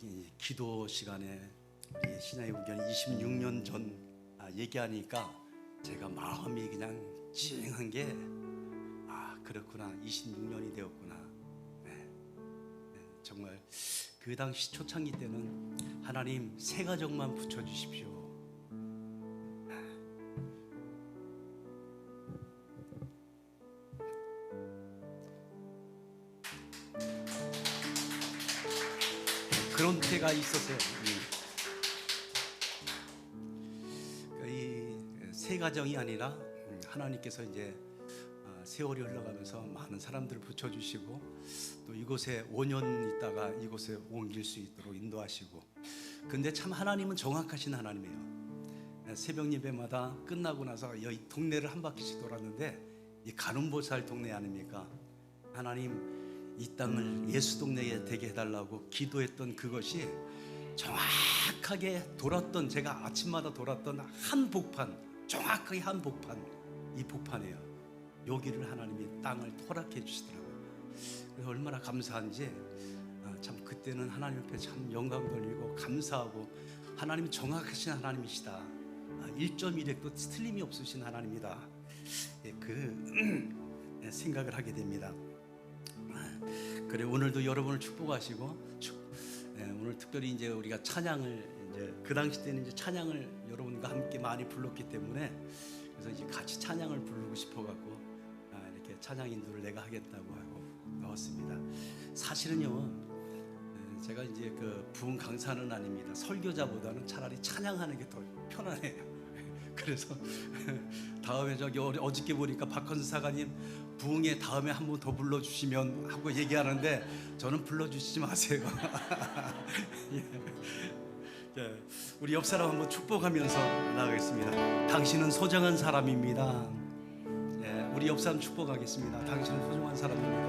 이 기도 시간에 우리 신야의 우견 26년 전 얘기하니까 제가 마음이 그냥 찡한 게 그렇구나, 26년이 되었구나. 네, 정말 그 당시 초창기 때는 하나님 새 가정만 붙여주십시오. 그런 때가 있었어요. 이 새 가정이 아니라 하나님께서 이제 세월이 흘러가면서 많은 사람들을 붙여주시고 또 이곳에 5년 있다가 이곳에 옮길 수 있도록 인도하시고, 근데 참 하나님은 정확하신 하나님이에요. 새벽 예배마다 끝나고 나서 이 동네를 한 바퀴씩 돌았는데 이 가늠보살 동네 아닙니까? 하나님 이 땅을 예수 동네에 되게 해달라고 기도했던 그것이 정확하게 돌았던, 제가 아침마다 돌았던 한 복판, 정확하게 한 복판, 이 복판이에요. 여기를 하나님이 땅을 허락해 주시더라고요. 그래서 얼마나 감사한지 참 그때는 하나님 앞에 참 영광 돌리고 감사하고, 하나님은 정확하신 하나님이시다. 1.1핵도 틀림이 없으신 하나님이다. 그 생각을 하게 됩니다. 그래, 오늘도 여러분을 축복하시고, 오늘 특별히 이제 우리가 찬양을 이제 그 당시 때는 이제 찬양을 여러분과 함께 많이 불렀기 때문에, 그래서 이제 같이 찬양을 부르고 싶어갖고 이렇게 찬양 인도를 내가 하겠다고 하고 나왔습니다. 사실은요, 제가 이제 그 부흥 강사는 아닙니다. 설교자보다는 차라리 찬양하는 게 더 편하네요. 그래서 다음에 저기 어저께 보니까 박헌수 사가님 부흥에 다음에 한 번 더 불러주시면 하고 얘기하는데 저는 불러주시지 마세요. 예, 우리 옆 사람 한번 축복하면서 나가겠습니다. 당신은 소중한 사람입니다. 예, 우리 옆 사람 축복하겠습니다. 당신은 소중한 사람입니다.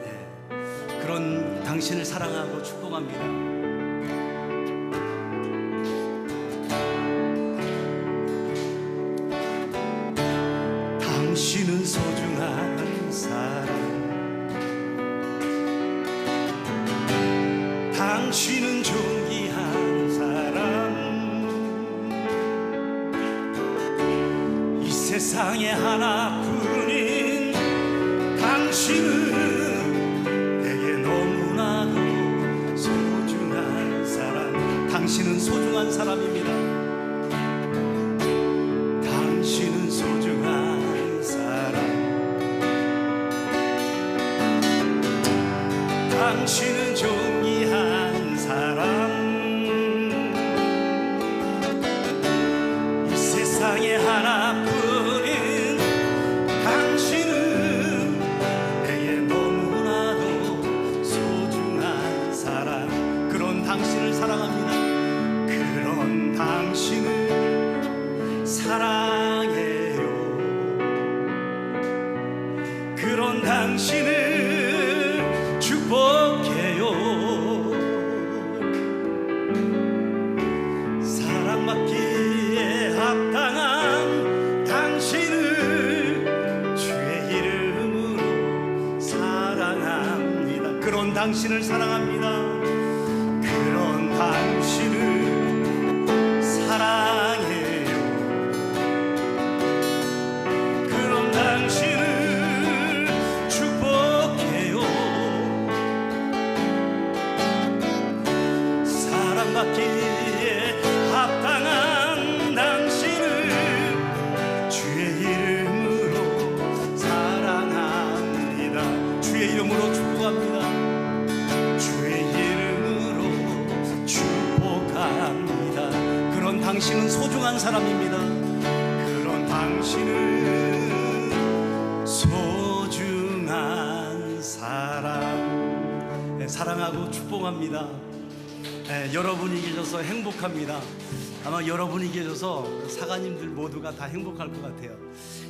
예, 그런 당신을 사랑하고 축복합니다. 당신은 소중한 사람, 당신은 존귀한 사람, 이 세상에 하나뿐인 당신은 내게 너무나도 소중한 사람. 당신은 소중한 사람입니다. 당신은 소중한 사람, 당신은 존귀한 사람, 이 세상에 하나뿐인 당신은 내게 너무나도 소중한 사람. 그런 당신을 사랑합니다. 그런 당신을 사랑해요. 그런 당신을 축복해요. 사랑받기에 합당한 당신을 주의 이름으로 사랑합니다. 그런 당신을 사랑합니다. 그런 당신을 사랑해요. 그런 당신을 축복해요. 사랑받기에 합당한 당신을 주의 이름으로 사랑합니다. 주의 이름으로 축복합니다. 주의 이름으로 축복합니다. 그런 당신은 소중한 사람입니다. 그런 당신은 소중한 사람. 사랑하고 축복합니다. 여러분이 계셔서 행복합니다. 아마 여러분이 계셔서 사가님들 모두가 다 행복할 것 같아요.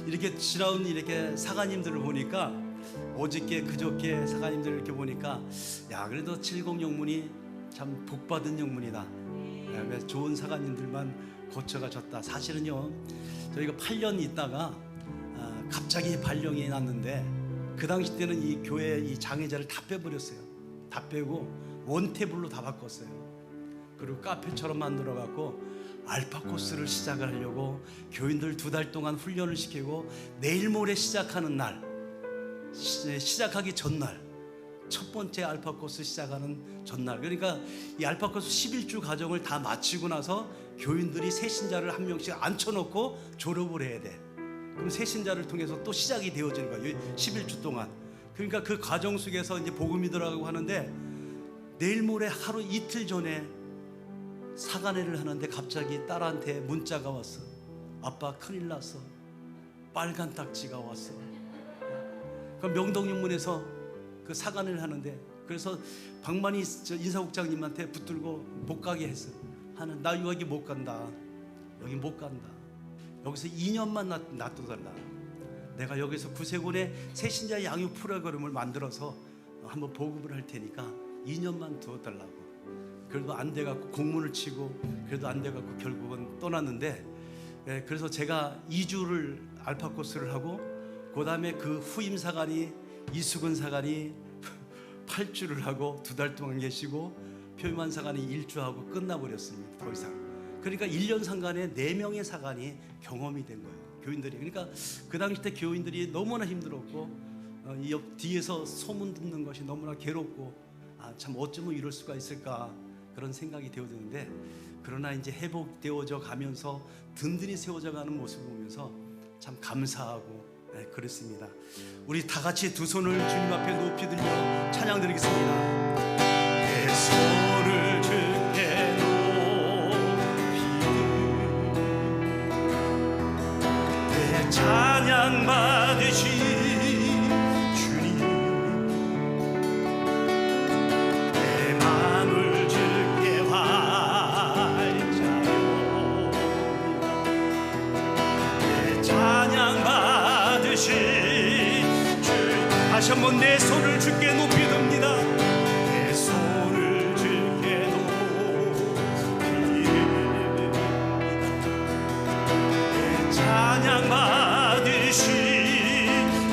이렇게 지나온 이렇게 사가님들을 보니까, 어저께 그저께 사가님들을 이렇게 보니까, 야, 그래도 70 영문이 참 복받은 영문이다. 좋은 사가님들만 거쳐가셨다. 사실은요, 저희가 8년 있다가 갑자기 발령이 났는데 그 당시 때는 이 교회 이 장애자를 다 빼버렸어요. 다 빼고 원테이블로 다 바꿨어요. 그리고 카페처럼 만들어 갖고 알파 코스를 시작을 하려고 교인들 2달 동안 훈련을 시키고 내일 모레 시작하는 날, 시작하기 전날, 첫 번째 알파 코스 시작하는 전날, 그러니까 이 알파 코스 11주 과정을 다 마치고 나서 교인들이 새신자를 한 명씩 앉혀놓고 졸업을 해야 돼. 그럼 새신자를 통해서 또 시작이 되어지는 거예요. 11주 동안. 그러니까 그 과정 속에서 이제 복음이 들어가고 하는데, 내일 모레 하루 이틀 전에 사간회를 하는데 갑자기 딸한테 문자가 왔어. 아빠 큰일 났어. 빨간 딱지가 왔어. 그 명동육문에서 그 사간회를 하는데, 그래서 박만희 인사국장님한테 붙들고 못 가게 했어. 나 여기 못 간다. 여기 못 간다. 여기서 2년만 놔둬달라. 내가 여기서 구세군의 새신자 양육 프로그램을 만들어서 한번 보급을 할 테니까 2년만 두어달라고. 그래도 안 돼갖고 공문을 치고, 그래도 안 돼갖고 결국은 떠났는데, 그래서 제가 2주를 알파 코스를 하고, 그 다음에 그 후임 사관이 이수근 사관이 8주를 하고 2달 동안 계시고, 표임한 사관이 1주하고 끝나버렸습니다. 더 이상. 그러니까 1년 상간에 4명의 사관이 경험이 된 거예요, 교인들이. 그러니까 그 당시 때 교인들이 너무나 힘들었고, 이 옆 뒤에서 소문 듣는 것이 너무나 괴롭고, 참 어쩌면 이럴 수가 있을까, 그런 생각이 되어지는데, 그러나 이제 회복되어져 가면서 든든히 세워져 가는 모습을 보면서 참 감사하고 그렇습니다. 우리 다 같이 두 손을 주님 앞에 높이 들려 찬양 드리겠습니다. 내 손을 주께 높이 내 찬양 받으시 다시 한번 내 손을 주께 높이 듭니다. 내 손을 주께 높이 내 찬양 받으신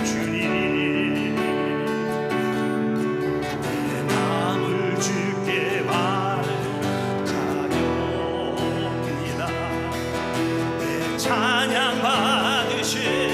주님, 내 마음을 주께 완자렵니다. 내 찬양 받으신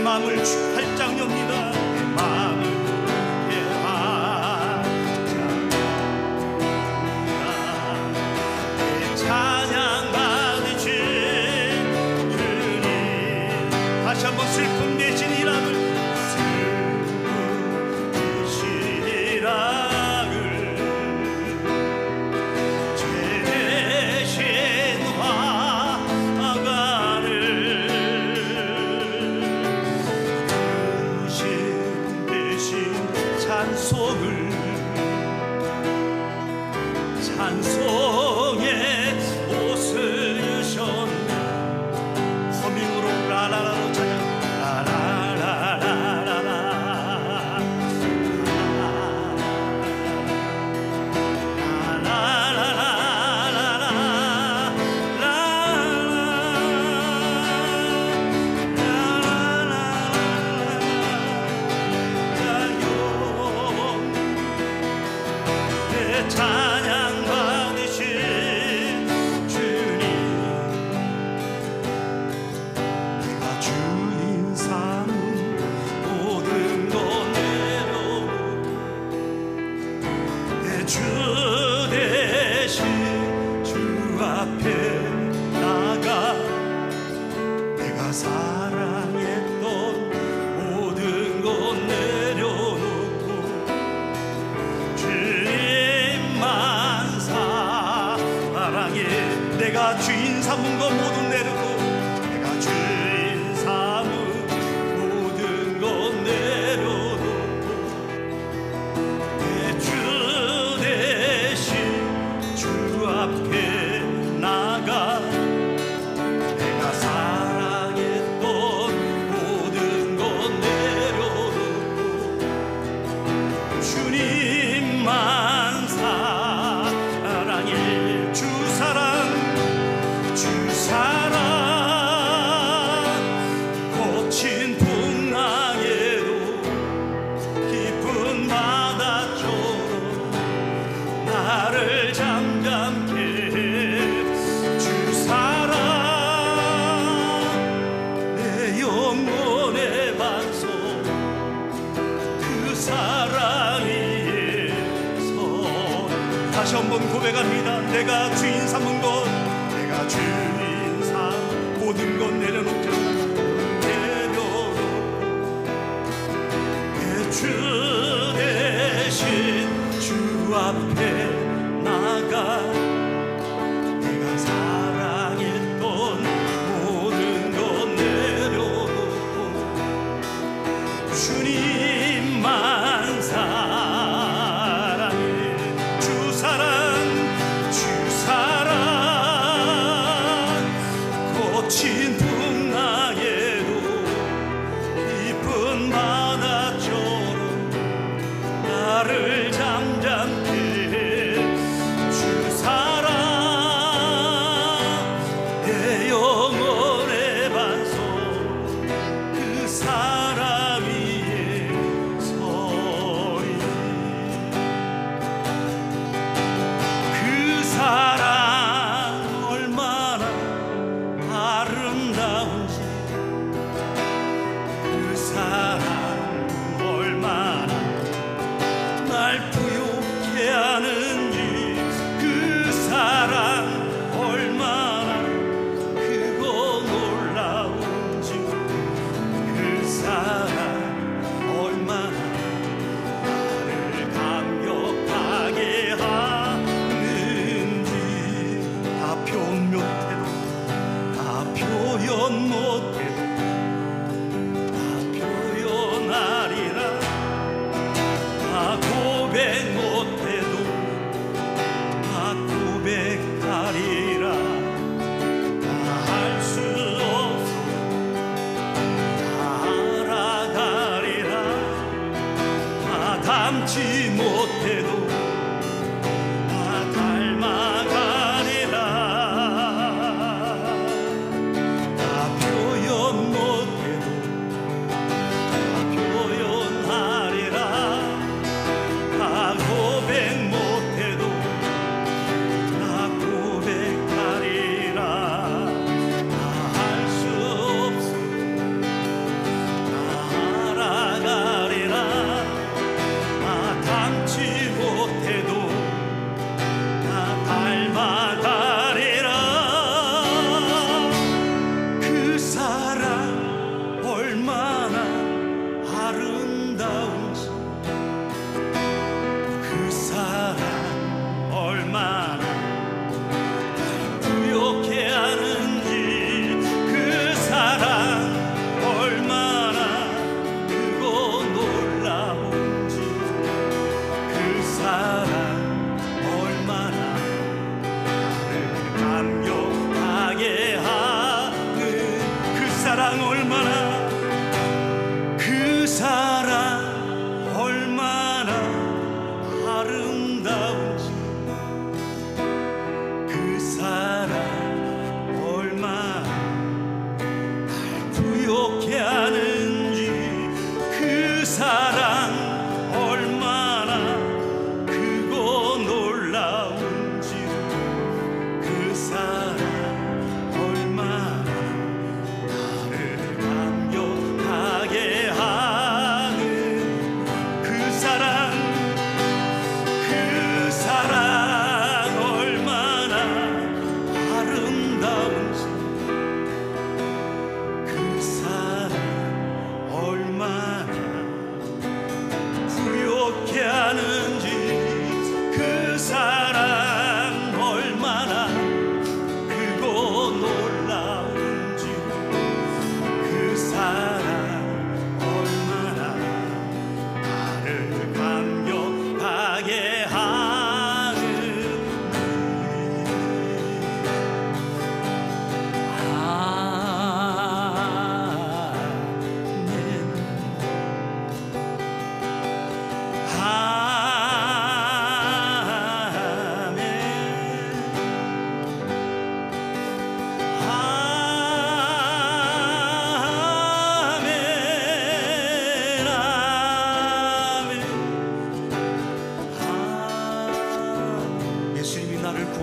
마음을 활짝 엽니다. 내 마음을 내 찬양 받으신 주님, 다시 한번 슬픔 대신 희락을, 슬픔 대신 희락을, 죄 대신 화가를, 찬송의 옷을 주셨네. 허밍으로 라라라로 찬양, 라라라라라라, 찬양 받으신 주님, 내가 주인 삼은 모든 것 내려놓고 내 주 대신 주 앞에 나가, 내가 사랑했던 모든 것 내려놓고 주님 내가 주인 삼은 것 모두 내려놓고 내가 주인 삼은 모든 것 내려놓고 내 주 대신 주 앞에 나가 내가 사랑했던 모든 것 내려놓고 주님만 사랑해 주 사랑 거친 풍랑에도 깊은 바다처럼 나를 잠잠케 주 사랑 내 영혼의 반석 그 사랑 위에서 다시 한번 고백합니다. 내가 주인 삼은 것 내가 주인 삼 모든 것 내려놓고 내 주 대신 주 앞에 나가 내가 사랑했던 모든 것 내려놓고 주님만 사랑해 주 사랑 거친 풍랑에도 깊은 바다처럼 나를 잠잠케 주 사랑 내 영혼의 반석 그 사랑 위에 서리 그 사랑 얼마나 아름다운지 그 사랑 얼마나 날 부욕해 하는지 그 사랑 얼마나 크고 놀라운지 그 사랑 얼마나 나를 감격하게 하는지 다 표현 못해도 다 표현 못해도 다 표현하리라 다 고백 못해도 다 고백하리라 다 할 수 없어 다 알아가리라 다 닮지 못해도 다 닮아가리라 다 표현 못해도 다 표현하리라 다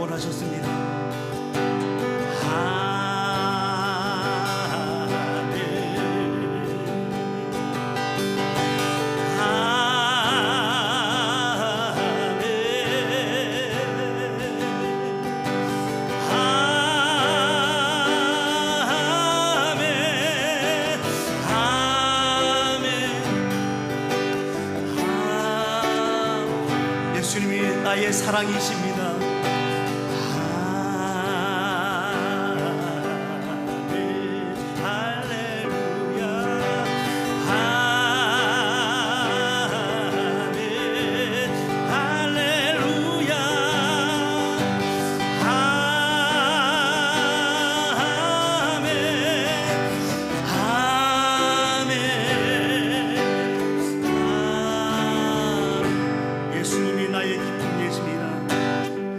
구원하셨습니다. 예수님이 나의 사랑이십니다.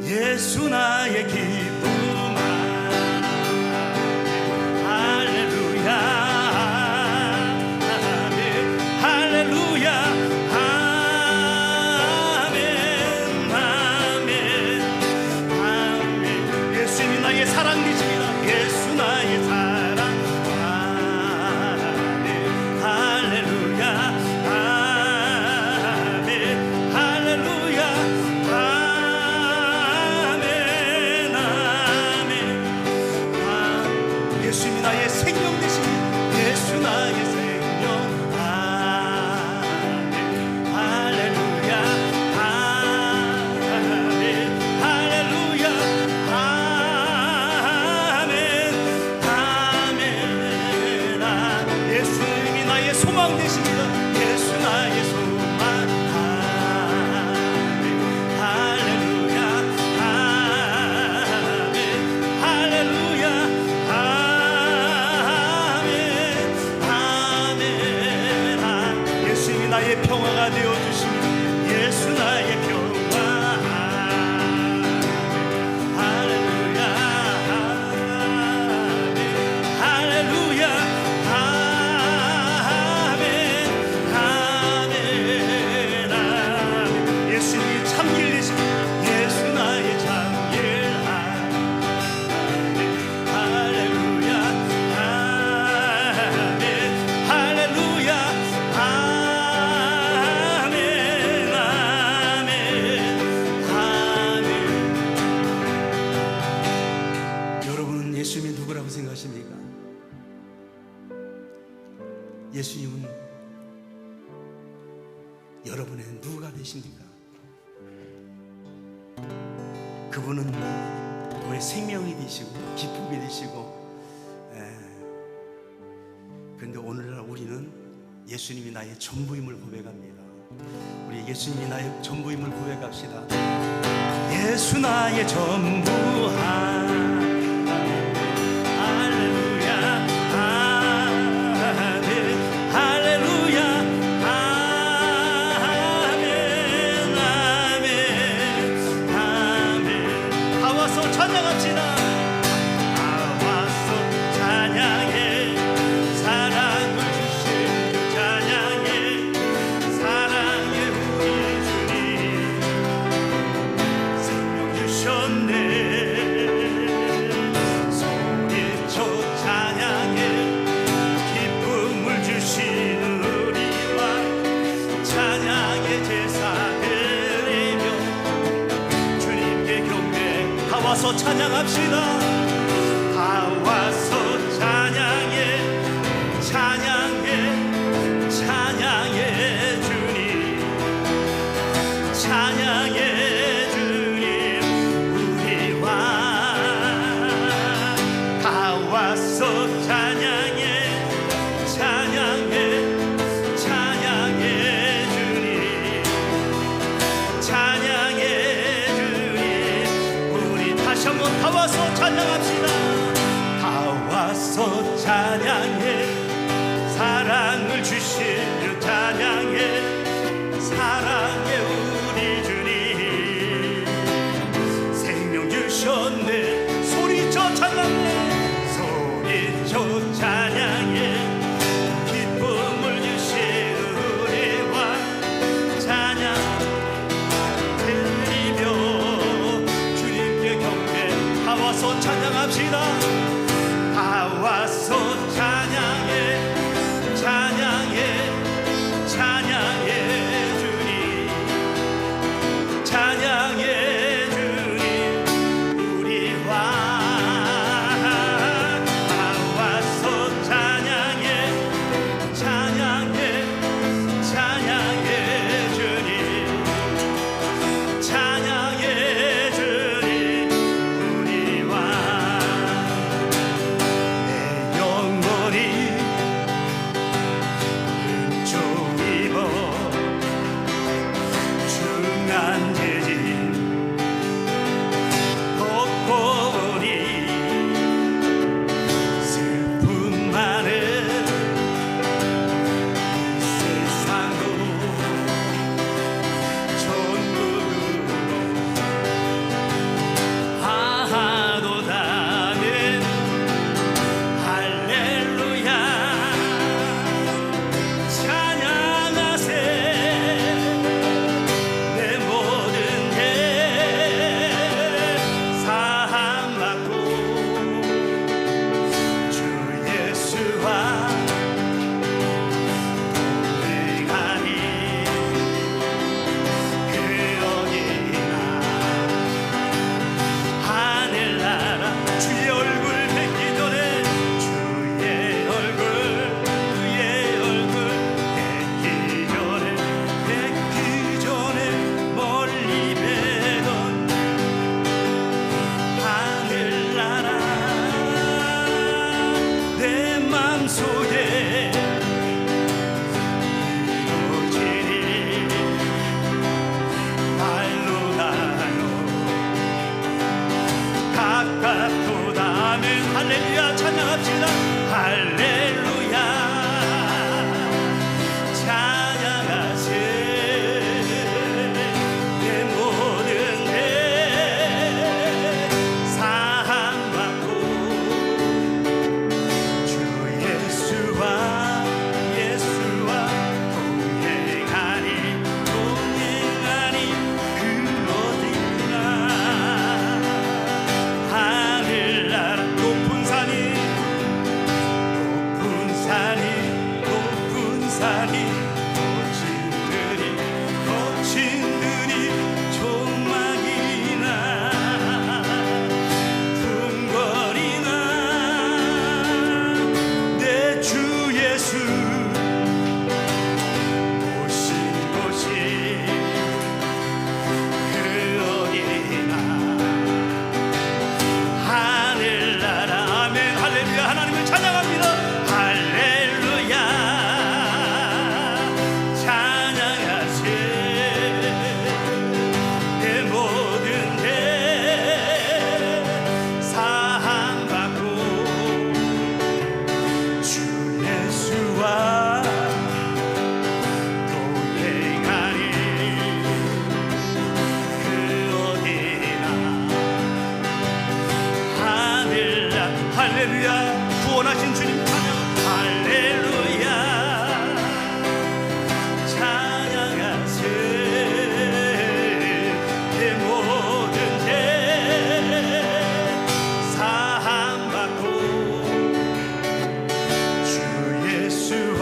예수 나의 기쁨 할렐루야 아멘 할렐루야 아멘 아멘 아멘 예수님이 나의 사랑 되십니다. 예수 나의 사랑 아멘 할렐루야 아멘 할렐루야 예수님이 나의 생명 되십니다. 예수 나의 생명 아멘 할렐루야 아멘 할렐루야 아멘 아멘 예수님이 나의 소망 되십니다. 예수 나의 소망 아멘 할렐루야 아멘 할렐루야 나의 평화가 되어주시니 예수 나의 평화 할렐루야 할렐루야 아멘 예수님이 참길 되시니 예수 나의 참길 할렐루야 아멘 할렐루야 예수님이 누구라고 생각하십니까? 예수님은 여러분의 누가 되십니까? 그분은 우리의 생명이 되시고 기쁨이 되시고 그런데 오늘날 우리는 예수님이 나의 전부임을 고백합니다. 우리 예수님이 나의 전부임을 고백합시다. 예수 나의 전부 와서 찬양합시다. 다 와서 찬양해 찬양해 찬양해 주님 찬양해 주님 우리와 다 와서 찬양해 찬양해 찬양해 주님 찬양해 주님 다시 한번 다 와서 찬양합시다. 다 와서 찬양해 사랑을 주시며 찬양해 사랑해 우리 주님 생명 주셨네 소리쳐 찬양해 소리쳐 찬양해 기쁨을 주신 우리와 찬양 드리며 주님께 경 와서 찬양합시다. 다 와서 찬양해 찬양해 찬양해 주님 찬양해 주님 우리 왕. 다 와서 찬양해 찬양해 찬양해 주님 찬양해 주님 우리 왕. 내 영혼이 은총 입어 중한 죄짐 덮고 오니 슬픔 많은 이 세상도 천국으로 하도다는 할렐루야 찬양하세. 내 모든 죄 사함받고 주 예수와 동행하니 그 어디나 하늘나라. 주의 얼굴 뵙기 전에 주의 얼굴 그의 얼굴 뵙기 전에 멀리 뵈던 하늘나라. 내 맘속에 이루어지니 말로 나눠 가깝도다는 할렐루야 찬양합시다. 할렐루야 찬양하세. 내 모든 죄 사함받고 주 예수와 동행하니 그 어디나 하늘나라. 높은 산이 거친들이 조막이나 궁궐이나 내 주 예수 오신 곳이 그 어디나 하늘나라. 아멘 할렐루야. 하나님을 찬양합니다. 할렐루야 찬양하세. 내 모든 죄 사함받고 주 예수와 동행하니 그 어디나 하늘나. 할렐루야 구원하신 주님 찬양. 할렐루야 찬양하세. 내 모든 죄 사함받고 주 예수와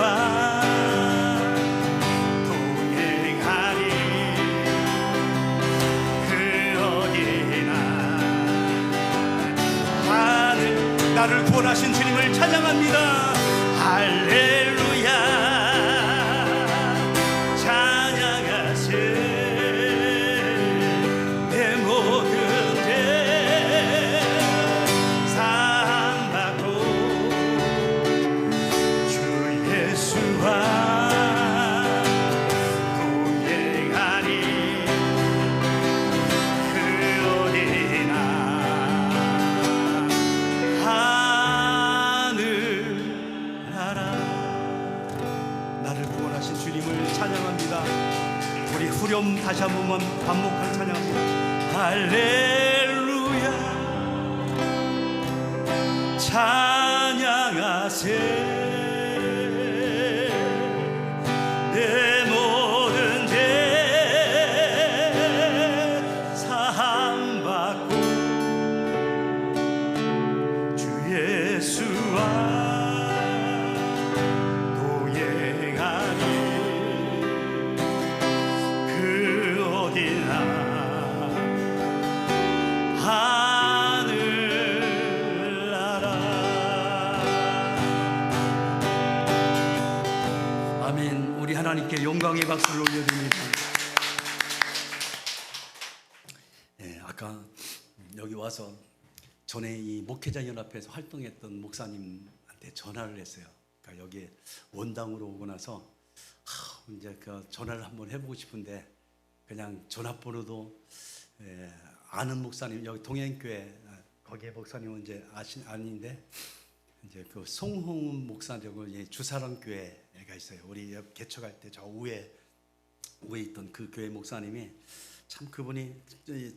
동행하니 그 어디나 하늘. 나를 구원하신 주님을 찬양합니다. 할렐루야 찬양하세. 내 모든 죄 사함받고 주 예수와 동행하니 그 어디나 하늘나라. 나를 구원하신 주님을 찬양합니다. 우리 후렴 다시 한 번만 반복하는 찬양합니다. 할렐루야 찬양하세. 내 모든 죄 사함받고 하나님께 영광의 박수를 올려드립니다. 네, 아까 여기 와서 전에 이 목회자 연합회에서 활동했던 목사님한테 전화를 했어요. 그러니까 여기 원당으로 오고 나서 이제 그 전화를 한번 해보고 싶은데 그냥 전화번호도 아는 목사님, 여기 동행교회 거기에 목사님은 이제 아닌데 이제 그 송홍 목사님하고 주사랑 교회가 있어요. 우리 옆 개척할 때 저 우에 있던 그 교회 목사님이 참 그분이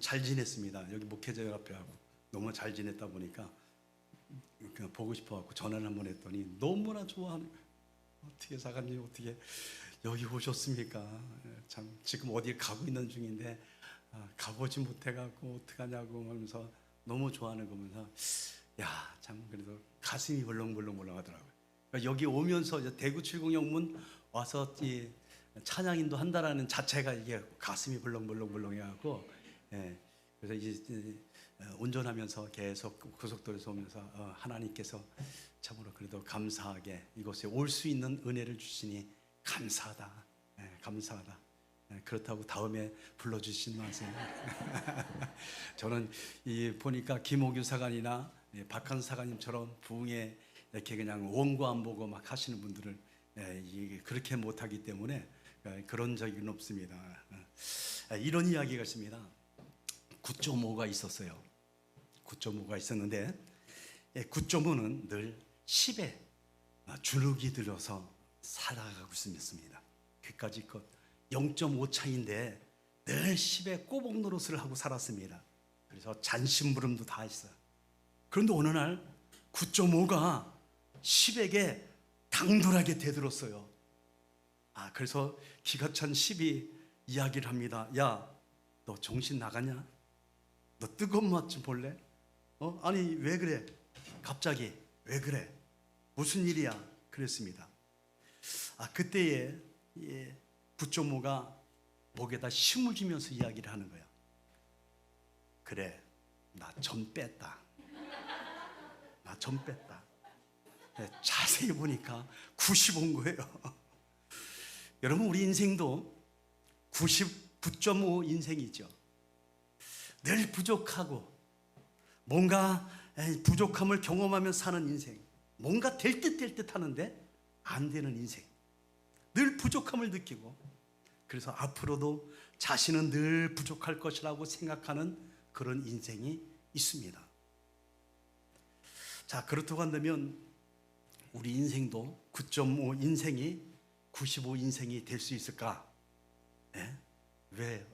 잘 지냈습니다. 여기 목회자 연합회하고 너무 잘 지냈다 보니까 그냥 보고 싶어갖고 전화를 한번 했더니 너무나 좋아하는 거예요. 어떻게 사관님 어떻게 여기 오셨습니까? 참 지금 어딜 가고 있는 중인데 가보지 못해갖고 어떡하냐고 하면서 너무 좋아하는 거 보면서 야, 참 그래도 가슴이 벌렁벌렁 하더라고요. 그러니까 여기 오면서 이제 대구 706문 와서 이 찬양인도 한다라는 자체가 이게 가슴이 벌렁벌렁 해갖고 그래서 이제 운전하면서 계속 고속도로에서 오면서 하나님께서 참으로 그래도 감사하게 이곳에 올 수 있는 은혜를 주시니 감사하다. 감사하다. 그렇다고 다음에 불러주신 마세요. 저는 보니까 김호규 사관이나 박한 사관님처럼 부흥에 이렇게 그냥 원고 안 보고 막 하시는 분들은 그렇게 못하기 때문에 그런 적은 없습니다. 이런 이야기가 있습니다. 9.5가 있었어요. 9.5가 있었는데 9.5는 늘 10에 주눅이 들어서 살아가고 있습니다. 그까지 것 0.5 차이인데 늘 10에 꼬복 노릇을 하고 살았습니다. 그래서 잔심부름도 다 했어요. 그런데 어느 날 9.5가 10에게 당돌하게 대들었어요. 그래서 기가 찬 10이 이야기를 합니다. 야, 너 정신 나갔냐? 너 뜨거운 맛 좀 볼래? 아니 왜 그래? 갑자기 왜 그래? 무슨 일이야? 그랬습니다. 그때에 9.5가 목에다 힘을 주면서 이야기를 하는 거야. 그래, 나 점 뺐다. 나 점 뺐다. 자세히 보니까 90 온 거예요. 여러분, 우리 인생도 99.5 인생이죠. 늘 부족하고 뭔가 부족함을 경험하며 사는 인생, 뭔가 될 듯 하는데 안 되는 인생, 늘 부족함을 느끼고 그래서 앞으로도 자신은 늘 부족할 것이라고 생각하는 그런 인생이 있습니다. 자, 그렇다고 한다면 우리 인생도 9.5 인생이 95 인생이 될 수 있을까? 왜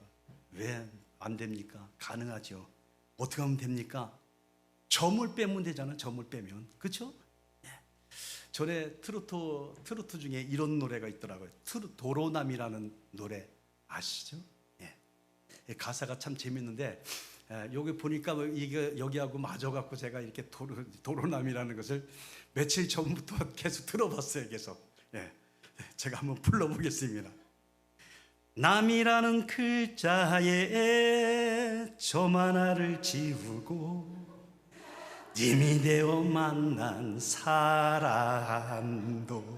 안 됩니까? 가능하죠. 어떻게 하면 됩니까? 점을 빼면 되잖아. 점을 빼면, 그렇죠? 전에 트로트 중에 이런 노래가 있더라고요. 도로남이라는 노래 아시죠? 가사가 참 재밌는데 여기 보니까 이게 여기하고 맞아갖고 제가 이렇게 도로남이라는 것을 며칠 전부터 계속 들어봤어요. 계속. 제가 한번 불러보겠습니다. 남이라는 글자에 점 하나를 지우고 님이 되어 만난 사람도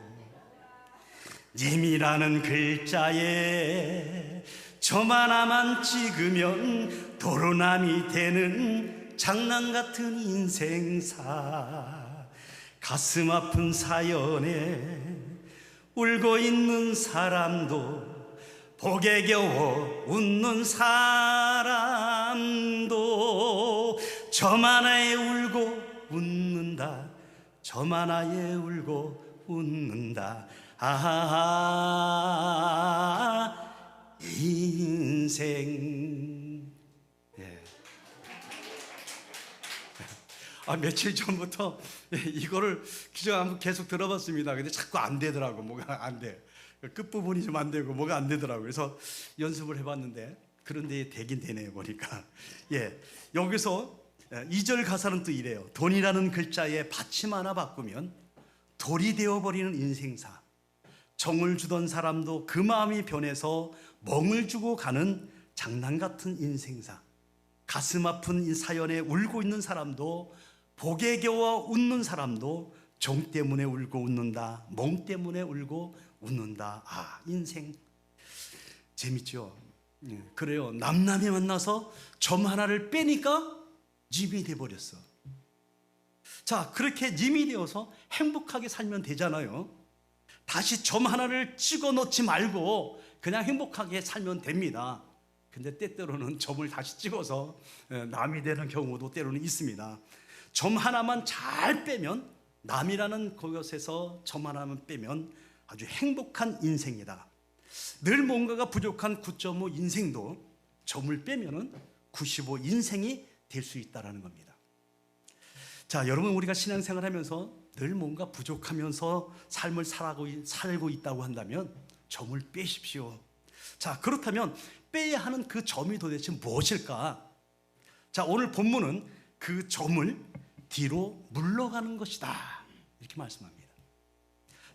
님이라는 글자에 점 하나만 찍으면 도로남이 되는 장난 같은 인생사. 가슴 아픈 사연에 울고 있는 사람도 복에 겨워 웃는 사람도 점 하나에 울고 웃는다. 점 하나에 울고 웃는다. 인생. 며칠 전부터 이거를 계속 들어봤습니다. 근데 자꾸 안 되더라고. 뭐가 안 돼. 끝부분이 좀 안 되고 뭐가 안 되더라고요. 그래서 연습을 해봤는데 그런데 되긴 되네요. 보니까 여기서 2절 가사는 또 이래요. 돈이라는 글자에 받침 하나 바꾸면 돌이 되어버리는 인생사. 정을 주던 사람도 그 마음이 변해서 멍을 주고 가는 장난 같은 인생사. 가슴 아픈 이 사연에 울고 있는 사람도 복에 겨워 웃는 사람도 정 때문에 울고 웃는다. 멍 때문에 울고 웃는다. 아, 인생 재밌죠. 그래요. 남남이 만나서 점 하나를 빼니까 님이 돼버렸어. 자, 그렇게 님이 되어서 행복하게 살면 되잖아요. 다시 점 하나를 찍어 넣지 말고 그냥 행복하게 살면 됩니다. 근데 때때로는 점을 다시 찍어서 남이 되는 경우도 때로는 있습니다. 점 하나만 잘 빼면, 남이라는 그것에서 점 하나만 빼면 아주 행복한 인생이다. 늘 뭔가가 부족한 9.5 인생도 점을 빼면은 95 인생이 될 수 있다라는 겁니다. 자, 여러분, 우리가 신앙생활 하면서 늘 뭔가 부족하면서 삶을 살고 있다고 한다면 점을 빼십시오. 자, 그렇다면 빼야 하는 그 점이 도대체 무엇일까? 자, 오늘 본문은 그 점을 뒤로 물러가는 것이다, 이렇게 말씀합니다.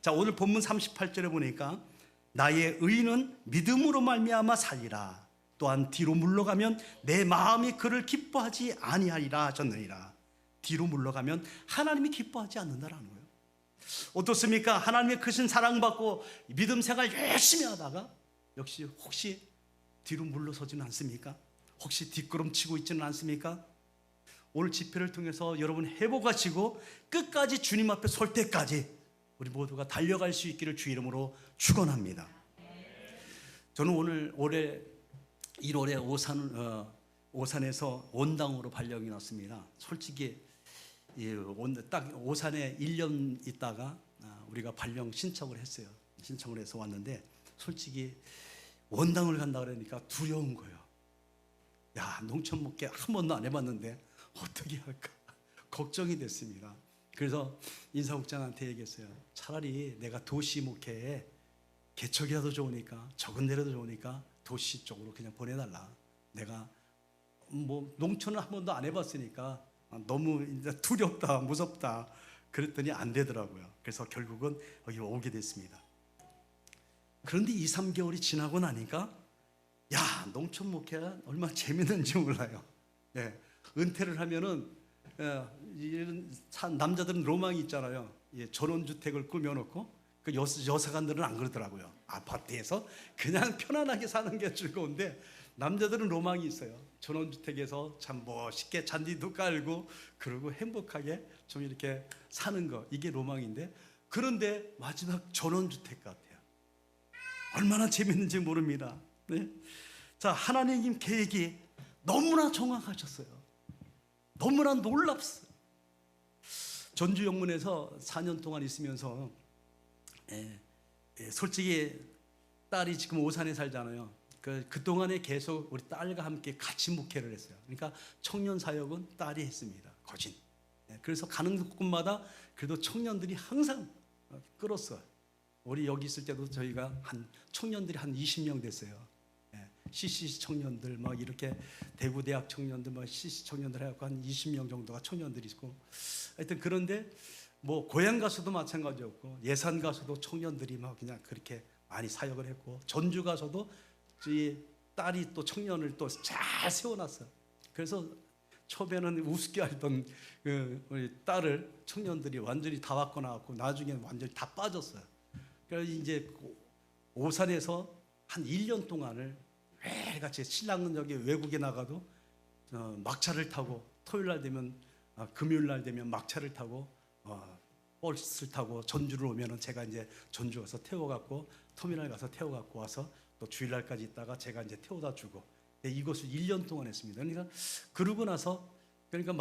자, 오늘 본문 38절에 보니까 나의 의는 믿음으로 말미암아 살리라. 또한 뒤로 물러가면 내 마음이 그를 기뻐하지 아니하리라 하셨느니라. 뒤로 물러가면 하나님이 기뻐하지 않는다라는 거예요. 어떻습니까? 하나님의 크신 사랑받고 믿음 생활 열심히 하다가 역시 혹시 뒤로 물러서지는 않습니까? 혹시 뒷걸음치고 있지는 않습니까? 오늘 집회를 통해서 여러분 회복하시고 끝까지 주님 앞에 설 때까지 우리 모두가 달려갈 수 있기를 주 이름으로 축원합니다. 저는 올해 1월에 오산에서 원당으로 발령이 났습니다. 솔직히 딱 오산에 1년 있다가 우리가 발령 신청을 했어요. 신청을 해서 왔는데 솔직히 원당을 간다 그러니까 두려운 거예요. 야, 농촌 목회 한 번도 안 해봤는데 어떻게 할까 걱정이 됐습니다. 그래서 인사국장한테 얘기했어요. 차라리 내가 도시 목회에 개척이라도 좋으니까, 적은 데라도 좋으니까 도시 쪽으로 그냥 보내달라. 내가 뭐 농촌은 한 번도 안 해봤으니까 너무 이제 두렵다, 무섭다. 그랬더니 안 되더라고요. 그래서 결국은 여기 오게 됐습니다. 그런데 2, 3개월이 지나고 나니까 야, 농촌 목회가 얼마나 재밌는지 몰라요. 예, 은퇴를 하면은 남자들은 로망이 있잖아요. 예, 전원주택을 꾸며놓고 그 여사관들은 안 그러더라고요. 아파트에서 그냥 편안하게 사는 게 즐거운데 남자들은 로망이 있어요. 전원주택에서 참 멋있게 잔디도 깔고 그러고 행복하게 좀 이렇게 사는 거, 이게 로망인데, 그런데 마지막 전원주택 같아요. 얼마나 재밌는지 모릅니다. 네? 자, 하나님 계획이 너무나 정확하셨어요. 너무나 놀랍어요. 전주 영문에서 4년 동안 있으면서 솔직히 딸이 지금 오산에 살잖아요. 그동안에 계속 우리 딸과 함께 같이 목회를 했어요. 그러니까 청년 사역은 딸이 했습니다. 거진. 그래서 가는 곳마다 그래도 청년들이 항상 끌었어요. 우리 여기 있을 때도 저희가 청년들이 한 20명 됐어요. CC 청년들 막 이렇게 대구 대학 청년들 막 CC 청년들 해갖고 한 20명 정도가 청년들이 있고, 하여튼 그런데 뭐 고향 가서도 마찬가지였고, 예산 가서도 청년들이 막 그냥 그렇게 많이 사역을 했고, 전주 가서도 저희 딸이 또 청년을 또 잘 세워놨어요. 그래서 처음에는 우습게 알던 우리 딸을 청년들이 완전히 다 바꿔 나왔고, 나중에는 완전히 다 빠졌어요. 그래서 이제 오산에서 한 1년 동안을 매일같이 신랑은 여기 외국에 나가도 막차를 타고, 토요일 날 되면 금요일 날 되면 막차를 타고 버스를 타고 전주를 오면은 제가 이제 전주 가서 태워갖고 터미널 가서 태워갖고 와서 또 주일날까지 있다가 제가 이제 태워다 주고, 이것을 1년 동안 했습니다. 그러니까 그러고 나서 그러니까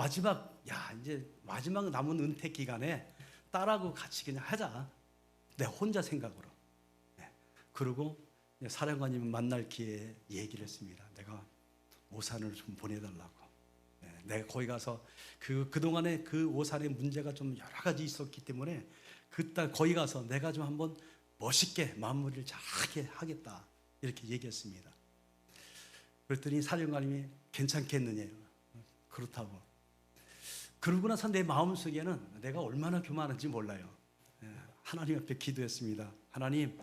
이제 마지막 남은 은퇴 기간에 딸하고 같이 그냥 하자. 내 혼자 생각으로. 그리고 사령관님 만날 기회에 얘기를 했습니다. 내가 오산을 좀 보내달라고. 내가 거기 가서 그동안에 그 오산의 문제가 좀 여러 가지 있었기 때문에 그때 거기 가서 내가 좀 한번 멋있게 마무리를 잘하게 하겠다, 이렇게 얘기했습니다. 그랬더니 사령관님이 괜찮겠느냐, 그렇다고. 그러고 나서 내 마음속에는 내가 얼마나 교만한지 몰라요. 하나님 앞에 기도했습니다. 하나님,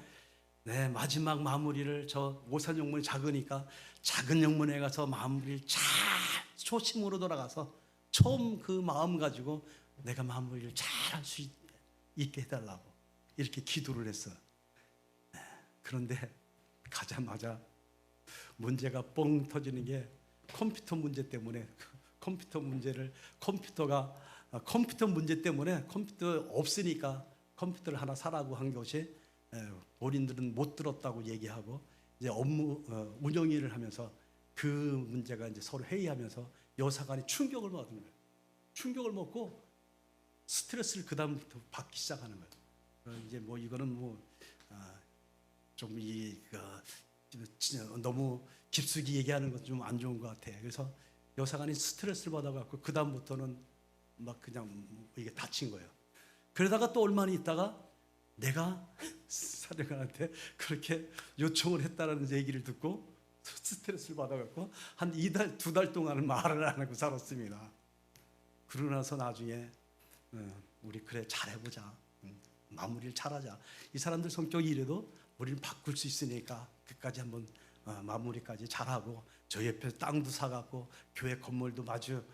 네, 마지막 마무리를 저 오산 영문이 작으니까 작은 영문에 가서 마무리를 잘 초심으로 돌아가서 처음 그 마음 가지고 내가 마무리를 잘 할 수 있게 해달라고 이렇게 기도를 했어요. 그런데 가자마자 문제가 뻥 터지는 게 컴퓨터 문제 때문에 컴퓨터 문제 때문에 컴퓨터 없으니까 컴퓨터를 하나 사라고 한 것이 본인들은 못 들었다고 얘기하고 이제 업무 운영 일을 하면서 그 문제가 이제 서로 회의하면서 여사관이 충격을 받은 거예요. 충격을 먹고 스트레스를 그 다음부터 받기 시작하는 거예요. 이제 뭐 이거는 너무 깊숙이 얘기하는 것도 좀 안 좋은 것 같아. 그래서 여사관이 스트레스를 받아갖고 그 다음부터는 막 그냥 이게 다친 거예요. 그러다가 또 얼마나 있다가 내가 사령관한테 그렇게 요청을 했다라는 얘기를 듣고 스트레스를 받아갖고 한 2달, 2달 동안은 말을 안 하고 살았습니다. 그러고 나서 나중에 우리 그래 잘해보자, 마무리를 잘하자. 이 사람들 성격이 이래도 우리는 바꿀 수 있으니까 끝까지 한번 마무리까지 잘하고 저 옆에 땅도 사갖고 교회 건물도 마주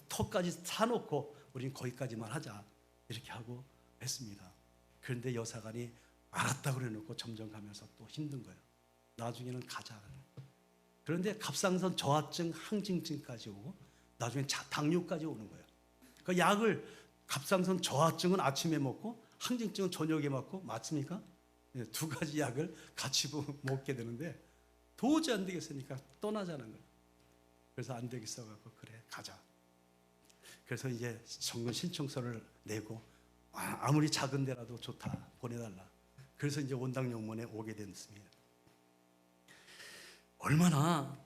터까지 사놓고 우리는 거기까지만 하자 이렇게 하고 했습니다. 그런데 여사관이 알았다 그래놓고 점점 가면서 또 힘든 거예요. 나중에는 가자. 그런데 갑상선 저하증, 항진증까지 오고 나중에 당뇨까지 오는 거예요. 그 약을 갑상선 저하증은 아침에 먹고 항진증은 저녁에 먹고 맞습니까? 네, 두 가지 약을 같이 먹게 되는데 도저히 안 되겠으니까 떠나자는 거예요. 그래서 안 되겠어 갖고 그래 가자. 그래서 이제 정근 신청서를 내고 아무리 작은 데라도 좋다 보내달라. 그래서 이제 원당영문에 오게 됐습니다. 얼마나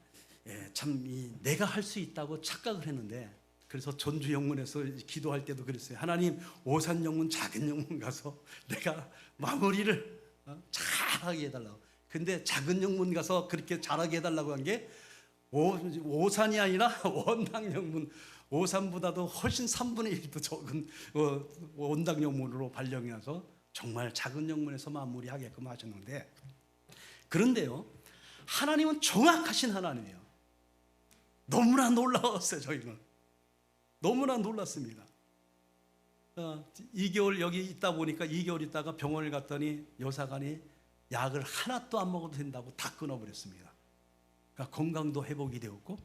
참 내가 할 수 있다고 착각을 했는데 그래서 전주영문에서 기도할 때도 그랬어요. 하나님 오산영문 작은 영문 가서 내가 마무리를 잘하게 해달라고. 근데 작은 영문 가서 그렇게 잘하게 해달라고 한 게 오산이 아니라 원당영문, 오산보다도 훨씬 3분의 1도 적은 원당영문으로 발령이 나서 정말 작은 영문에서 마무리하게끔 하셨는데, 그런데요 하나님은 정확하신 하나님이에요. 너무나 놀라웠어요. 저희는 너무나 놀랐습니다. 2개월 여기 있다 보니까 2개월 있다가 병원을 갔더니 여사관이 약을 하나도 안 먹어도 된다고 다 끊어버렸습니다. 그러니까 건강도 회복이 되었고,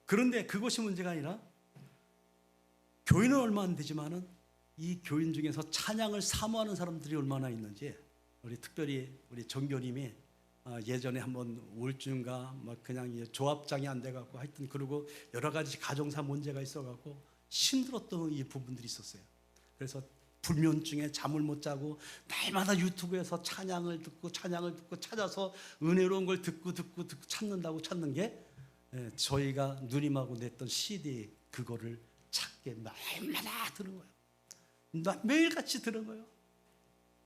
그런데 그것이 문제가 아니라 교인은 얼마 안 되지만은 이 교인 중에서 찬양을 사모하는 사람들이 얼마나 있는지, 우리 특별히 우리 정교님이 예전에 한번 우울증과 막 그냥 조합장이 안 돼갖고 하여튼 그리고 여러 가지 가정사 문제가 있어갖고 힘들었던 이 부분들이 있었어요. 그래서 불면증에 잠을 못 자고 날마다 유튜브에서 찬양을 듣고 찾아서 은혜로운 걸 듣고 찾는다고 찾는 게 저희가 누님하고 냈던 CD 그거를 찾게 날마다 들은 거예요. 매일같이 들은 거예요.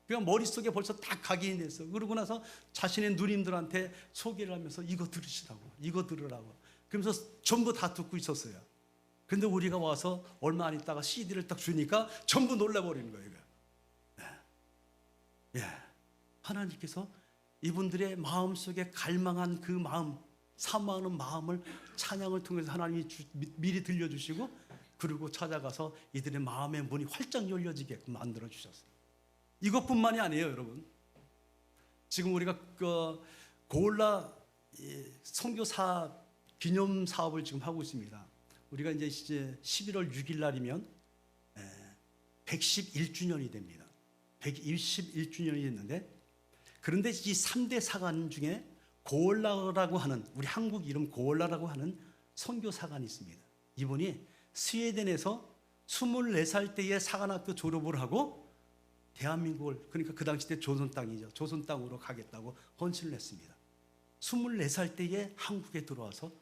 그냥 머릿속에 벌써 다 각인이 됐어. 그러고 나서 자신의 누님들한테 소개를 하면서 이거 들으시라고, 이거 들으라고. 그러면서 전부 다 듣고 있었어요. 근데 우리가 와서 얼마 안 있다가 CD를 딱 주니까 전부 놀라버리는 거예요. 하나님께서 이분들의 마음속에 갈망한 그 마음, 사모하는 마음을 찬양을 통해서 하나님이 미리 들려주시고, 그리고 찾아가서 이들의 마음의 문이 활짝 열려지게끔 만들어주셨어요. 이것뿐만이 아니에요, 여러분. 지금 우리가 고올라 선교사 기념 사업을 지금 하고 있습니다. 우리가 이제 11월 6일 날이면 111주년이 됩니다. 111주년이 됐는데, 그런데 이 3대 사관 중에 고올라라고 하는, 우리 한국 이름 고올라라고 하는 선교 사관이 있습니다. 이분이 스웨덴에서 24살 때에 사관학교 졸업을 하고 대한민국을, 그러니까 그 당시 때 조선 땅이죠. 조선 땅으로 가겠다고 헌신을 했습니다. 24살 때에 한국에 들어와서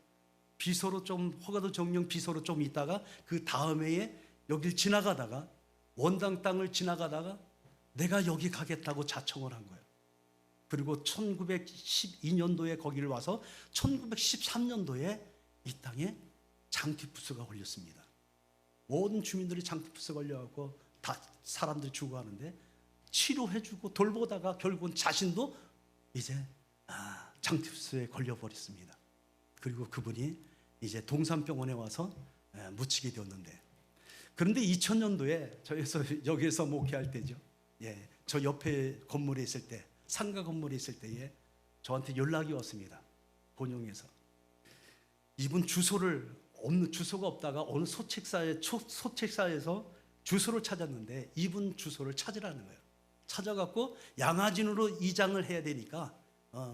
비서로 좀, 허가도 정령 비서로 좀 있다가 그 다음 해에 여길 지나가다가 원당 땅을 지나가다가 내가 여기 가겠다고 자청을 한 거예요. 그리고 1912년도에 거기를 와서 1913년도에 이 땅에 장티푸스가 걸렸습니다. 모든 주민들이 장티푸스 걸려갖고 다 사람들이 죽어가는데 치료해주고 돌보다가 결국은 자신도 이제 장티푸스에 걸려버렸습니다. 그리고 그분이 이제 동산병원에 와서 묻히게 되었는데, 그런데 2000년도에 여기서 목회할 때죠. 저 옆에 건물에 있을 때 상가 건물에 있을 때에 저한테 연락이 왔습니다. 본용에서. 이분 주소가 없다가 어느 소책사에서 주소를 찾았는데 이분 주소를 찾으라는 거예요. 찾아갖고 양화진으로 이장을 해야 되니까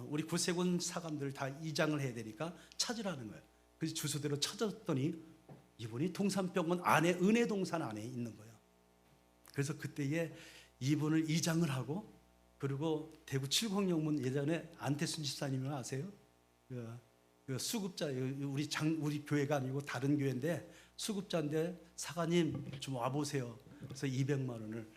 우리 구세군 사관들 다 이장을 해야 되니까 찾으라는 거예요. 그래서 주소대로 찾았더니 이분이 동산병원 안에 은혜동산 안에 있는 거예요. 그래서 그때에 이분을 이장을 하고, 그리고 대구 칠곡영문 예전에 안태순 집사님을 아세요? 그 수급자, 우리 교회가 아니고 다른 교회인데 수급자인데 사관님 좀 와보세요. 그래서 200만 원을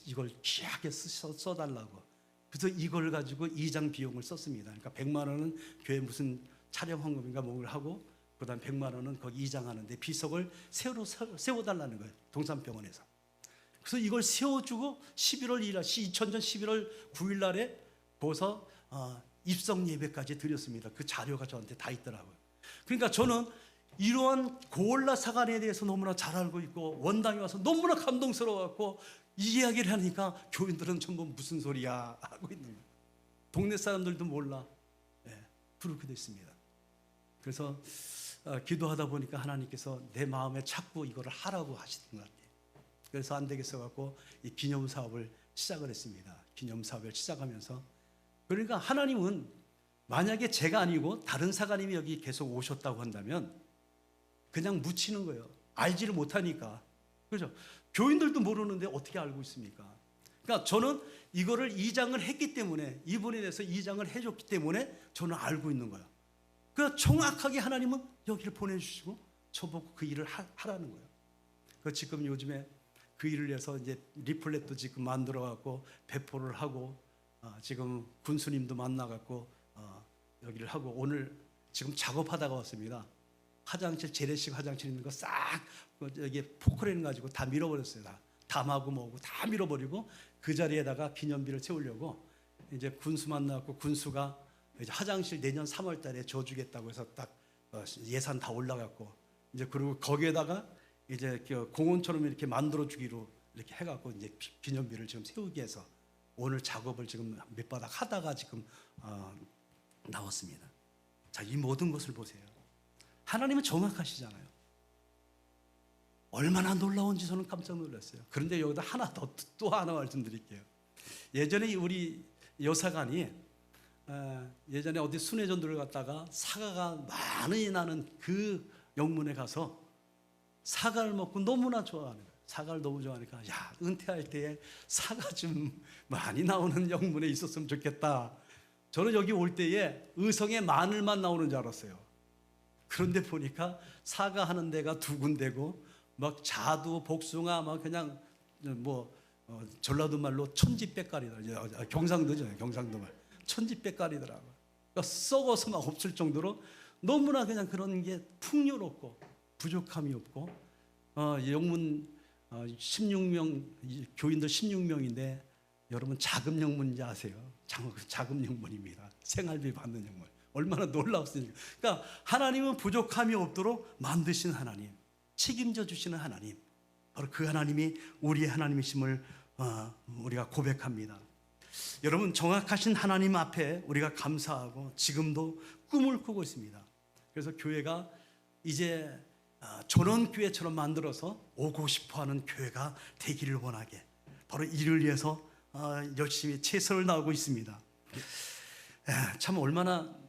이걸 귀하게 써달라고. 그래서 이걸 가지고 이장 비용을 썼습니다. 그러니까 100만 원은 교회 무슨 촬영 헌금인가 뭘 하고, 그다음 100만 원은 거기 이장하는데 비석을 세워달라는 거예요. 동산병원에서. 그래서 이걸 세워주고 2000년 11월 9일 날에 거기서 입성 예배까지 드렸습니다. 그 자료가 저한테 다 있더라고요. 그러니까 저는 이러한 고올라 사관에 대해서 너무나 잘 알고 있고, 원당에 와서 너무나 감동스러워갖고 이 이야기를 하니까 교인들은 전부 무슨 소리야 하고 있는 거예요. 동네 사람들도 몰라. 그렇게 됐습니다. 그래서 기도하다 보니까 하나님께서 내 마음에 자꾸 이거를 하라고 하시는 것 같아요. 그래서 안 되겠어 갖고 이 기념 사업을 시작을 했습니다. 기념 사업을 시작하면서, 그러니까 하나님은 만약에 제가 아니고 다른 사관님이 여기 계속 오셨다고 한다면 그냥 묻히는 거예요. 알지를 못하니까. 그렇죠? 교인들도 모르는데 어떻게 알고 있습니까? 그러니까 저는 이거를 이장을 했기 때문에, 이분에 대해서 이장을 해줬기 때문에 저는 알고 있는 거예요. 그러니까 정확하게 하나님은 여기를 보내주시고 저보고 그 일을 하라는 거예요. 그 지금 요즘에 그 일을 위해서 이제 리플렛도 지금 만들어갖고 배포를 하고, 지금 군수님도 만나갖고 여기를 하고, 오늘 지금 작업하다가 왔습니다. 화장실, 재래식 화장실 있는 거 싹 여기 포크레인 가지고 다 밀어버렸어요. 다 담하고 뭐고 다 밀어버리고 그 자리에다가 기념비를 세우려고 이제 군수 만나갖고, 군수가 이제 화장실 내년 3월달에 줘주겠다고 해서 딱 예산 다 올라갔고, 이제 그리고 거기에다가 이제 공원처럼 이렇게 만들어주기로 이렇게 해갖고 이제 기념비를 지금 세우기 위해서 오늘 작업을 지금 몇 바닥 하다가 지금 나왔습니다. 자, 이 모든 것을 보세요. 하나님은 정확하시잖아요. 얼마나 놀라운지 저는 깜짝 놀랐어요. 그런데 여기다 하나 또 하나 말씀드릴게요. 예전에 우리 여사관이 예전에 어디 순회전도를 갔다가 사과가 많이 나는 그 영문에 가서 사과를 먹고 너무나 좋아하는 거예요. 사과를 너무 좋아하니까, 야, 은퇴할 때에 사과 좀 많이 나오는 영문에 있었으면 좋겠다. 저는 여기 올 때에 의성에 마늘만 나오는 줄 알았어요. 그런데 보니까 사과하는 데가 두 군데고, 막 자두, 복숭아, 막 그냥 전라도 말로 천지백갈이더라고요. 경상도죠, 경상도 말. 천지백갈이더라고요. 그러니까 썩어서 막 없을 정도로 너무나 그냥 그런 게 풍요롭고 부족함이 없고, 영문 16명, 교인들 16명인데 여러분 자금 영문인지 아세요? 자금 영문입니다. 생활비 받는 영문. 얼마나 놀라웠습니까? 그러니까 하나님은 부족함이 없도록 만드신 하나님, 책임져 주시는 하나님, 바로 그 하나님이 우리의 하나님이심을 우리가 고백합니다. 여러분, 정확하신 하나님 앞에 우리가 감사하고 지금도 꿈을 꾸고 있습니다. 그래서 교회가 이제 전원교회처럼 만들어서 오고 싶어하는 교회가 되기를 원하게, 바로 이를 위해서 열심히 최선을 다하고 있습니다. 참 얼마나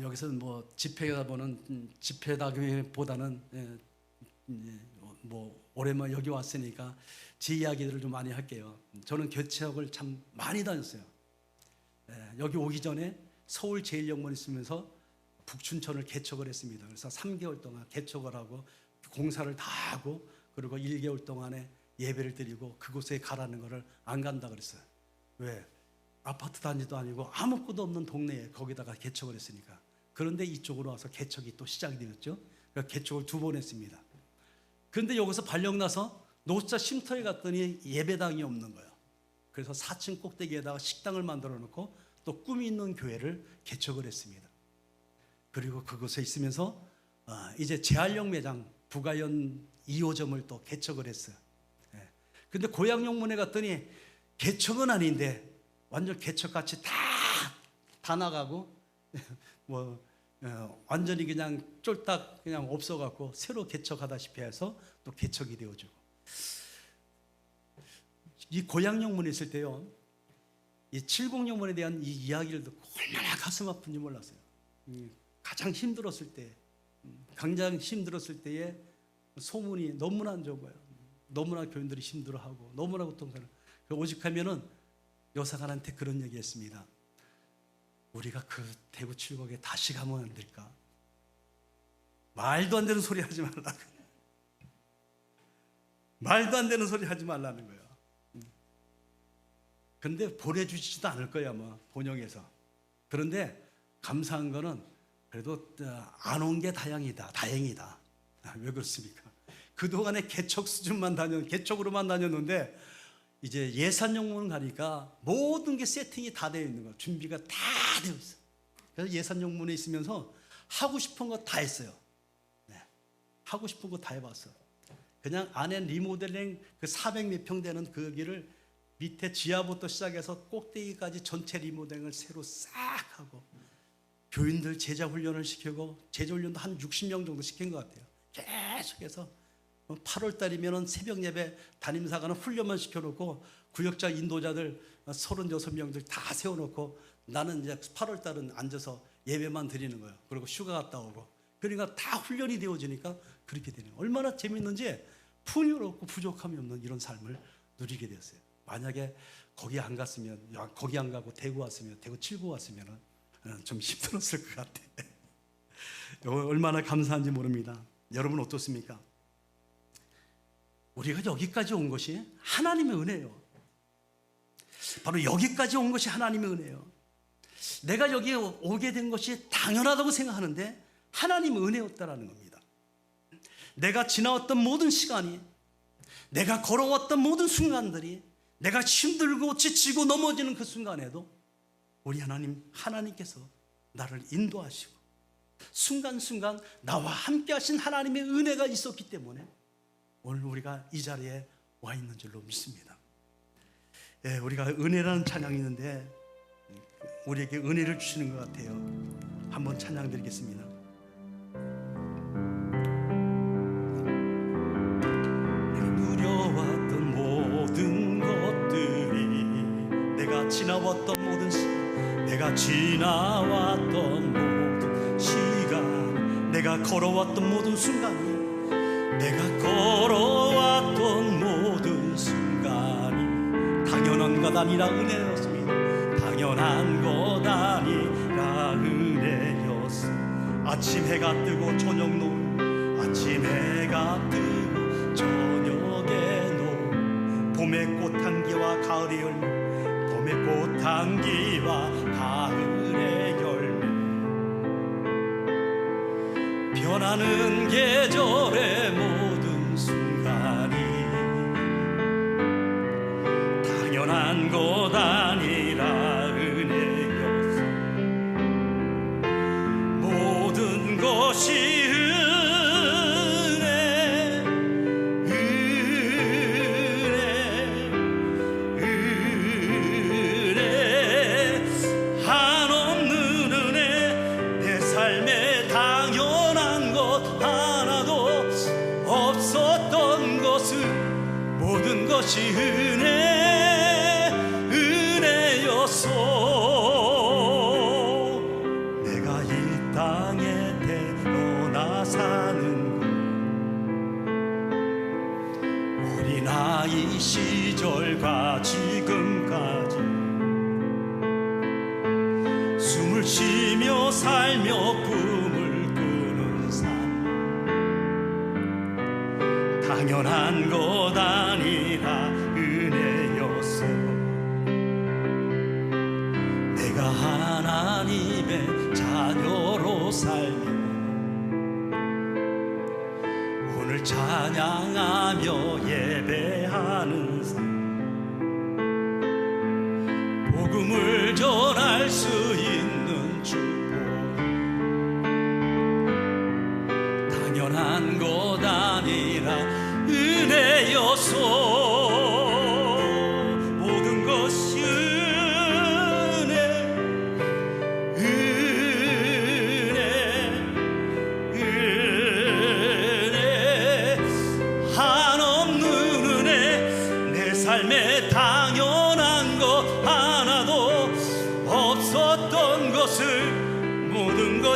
여기서 집회다 보는 집회다보다는 오랜만에 여기 왔으니까 제 이야기들을 좀 많이 할게요. 저는 개척을 참 많이 다녔어요. 여기 오기 전에 서울 제일영문 있으면서 북춘천을 개척을 했습니다. 그래서 3개월 동안 개척을 하고 공사를 다 하고, 그리고 1개월 동안에 예배를 드리고 그곳에 가라는 거를 안 간다 그랬어요. 왜? 아파트 단지도 아니고 아무것도 없는 동네에 거기다가 개척을 했으니까. 그런데 이쪽으로 와서 개척이 또 시작이 되었죠. 그러니까 개척을 2번 했습니다. 그런데 여기서 발령 나서 노숙자 쉼터에 갔더니 예배당이 없는 거예요. 그래서 4층 꼭대기에다가 식당을 만들어 놓고 또 꿈이 있는 교회를 개척을 했습니다. 그리고 그곳에 있으면서 이제 재활용 매장 부가연 2호점을 또 개척을 했어요. 근데 고향 영문에 갔더니 개척은 아닌데 완전 개척같이 다 나가고 뭐 완전히 그냥 쫄딱 그냥 없어갖고 새로 개척하다시피 해서 또 개척이 되어지고. 이 고향영문에 있을 때요, 이 70영문에 대한 이 이야기를 듣고 얼마나 가슴 아픈지 몰랐어요. 가장 힘들었을 때, 가장 힘들었을 때에 소문이 너무나 안 좋은 거예요. 너무나 교인들이 힘들어하고 너무나 고통스러워. 오직하면은 여사관한테 그런 얘기했습니다. 우리가 그 대구 칠곡에 다시 가면 안 될까? 말도 안 되는 소리 하지 말라고. 말도 안 되는 소리 하지 말라는 거예요. 근데 보내주지도 않을 거야, 뭐 본영에서. 그런데 감사한 거는 그래도 안 온 게 다행이다. 왜 그렇습니까? 그동안에 개척 수준만 개척으로만 다녔는데 이제 예산영문 가니까 모든 게 세팅이 다 되어 있는 거야. 준비가 다 되어 있어. 그래서 예산영문에 있으면서 하고 싶은 거 다 했어요. 네. 하고 싶은 거 다 해봤어. 그냥 안에 리모델링 그 400몇 평 되는 거기를 밑에 지하부터 시작해서 꼭대기까지 전체 리모델링을 새로 싹 하고 교인들 제자 훈련을 시키고 제자 훈련도 한 60명 정도 시킨 것 같아요. 계속해서 8월 달이면 새벽 예배 담임사관은 훈련만 시켜놓고 구역자 인도자들 36명들 다 세워놓고 나는 이제 8월 달은 앉아서 예배만 드리는 거예요. 그리고 휴가 갔다 오고. 그러니까 다 훈련이 되어지니까 그렇게 되는 거예요. 얼마나 재밌는지 풍요롭고 부족함이 없는 이런 삶을 누리게 되었어요. 만약에 거기 안 갔으면, 거기 안 가고 대구 왔으면, 대구 칠구 왔으면 좀 힘들었을 것 같아. 얼마나 감사한지 모릅니다. 여러분 어떻습니까? 우리가 여기까지 온 것이 하나님의 은혜예요. 바로 여기까지 온 것이 하나님의 은혜예요. 내가 여기에 오게 된 것이 당연하다고 생각하는데 하나님의 은혜였다라는 겁니다. 내가 지나왔던 모든 시간이, 내가 걸어왔던 모든 순간들이, 내가 힘들고 지치고 넘어지는 그 순간에도 우리 하나님께서 나를 인도하시고 순간순간 나와 함께 하신 하나님의 은혜가 있었기 때문에 오늘 우리가 이 자리에 와 있는 줄로 믿습니다. 예, 우리가 은혜라는 찬양이 있는데 우리에게 은혜를 주시는 것 같아요. 한번 찬양 드리겠습니다. 내가 누려왔던 모든 것들이, 내가 지나왔던 모든 시간, 내가 지나왔던 모든 시간, 내가 걸어왔던 모든 순간이, 내가 걸어왔던 모든 순간이 당연한 것 아니라 은혜였습니다. 당연한 것 아니라 은혜였어. 아침 해가 뜨고 저녁 노을, 아침 해가 뜨고 저녁에 노을, 봄의 꽃향기와 가을의 열매, 봄의 꽃향기와 가을의 열매, 변하는 계절의 모든 순간이 당연한 것 아니라 은혜였어. 모든 것이 은혜였소. 내가 이 땅에 태어나 사는 것, 어린 아이 시절과 지금까지 숨을 쉬며 살며 꿈을 꾸는 삶, 당연한 것 아니라 은혜였어. 내가 하나님의 자녀로 살며 오늘 찬양하며 예배하는 삶, 복음을 전할 수 있는 축복, 당연한 것 아니라 은혜였소. 모든 것이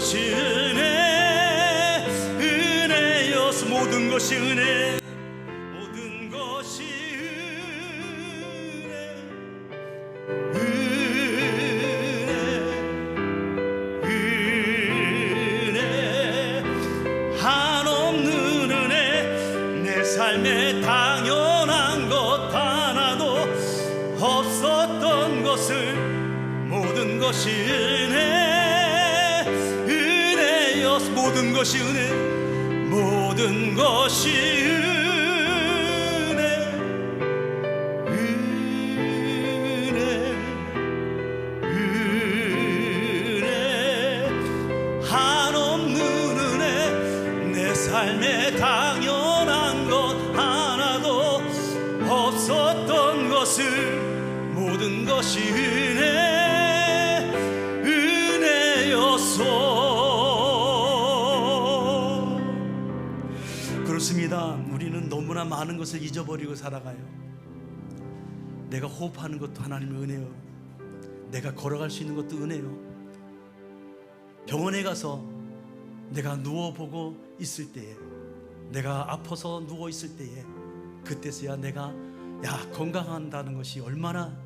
것이 은혜, 은혜여서 모든 것이 은혜, 모든 것이 은혜, 은혜, 한없는 은혜. 내 삶에 당연한 것 하나도 없었던 것을 모든 것이 은혜, 은혜여서 모든 것이 은혜, 모든 것이 은혜, 은혜, 은혜, 한없는 은혜. 내 삶에 당연한 것 하나도 없었던 것을 모든 것이 은혜, 그렇습니다. 우리는 너무나 많은 것을 잊어버리고 살아가요. 내가 호흡하는 것도 하나님의 은혜요, 내가 걸어갈 수 있는 것도 은혜요. 병원에 가서 내가 누워보고 있을 때에, 내가 아파서 누워있을 때에, 그때서야 내가 건강한다는 것이 얼마나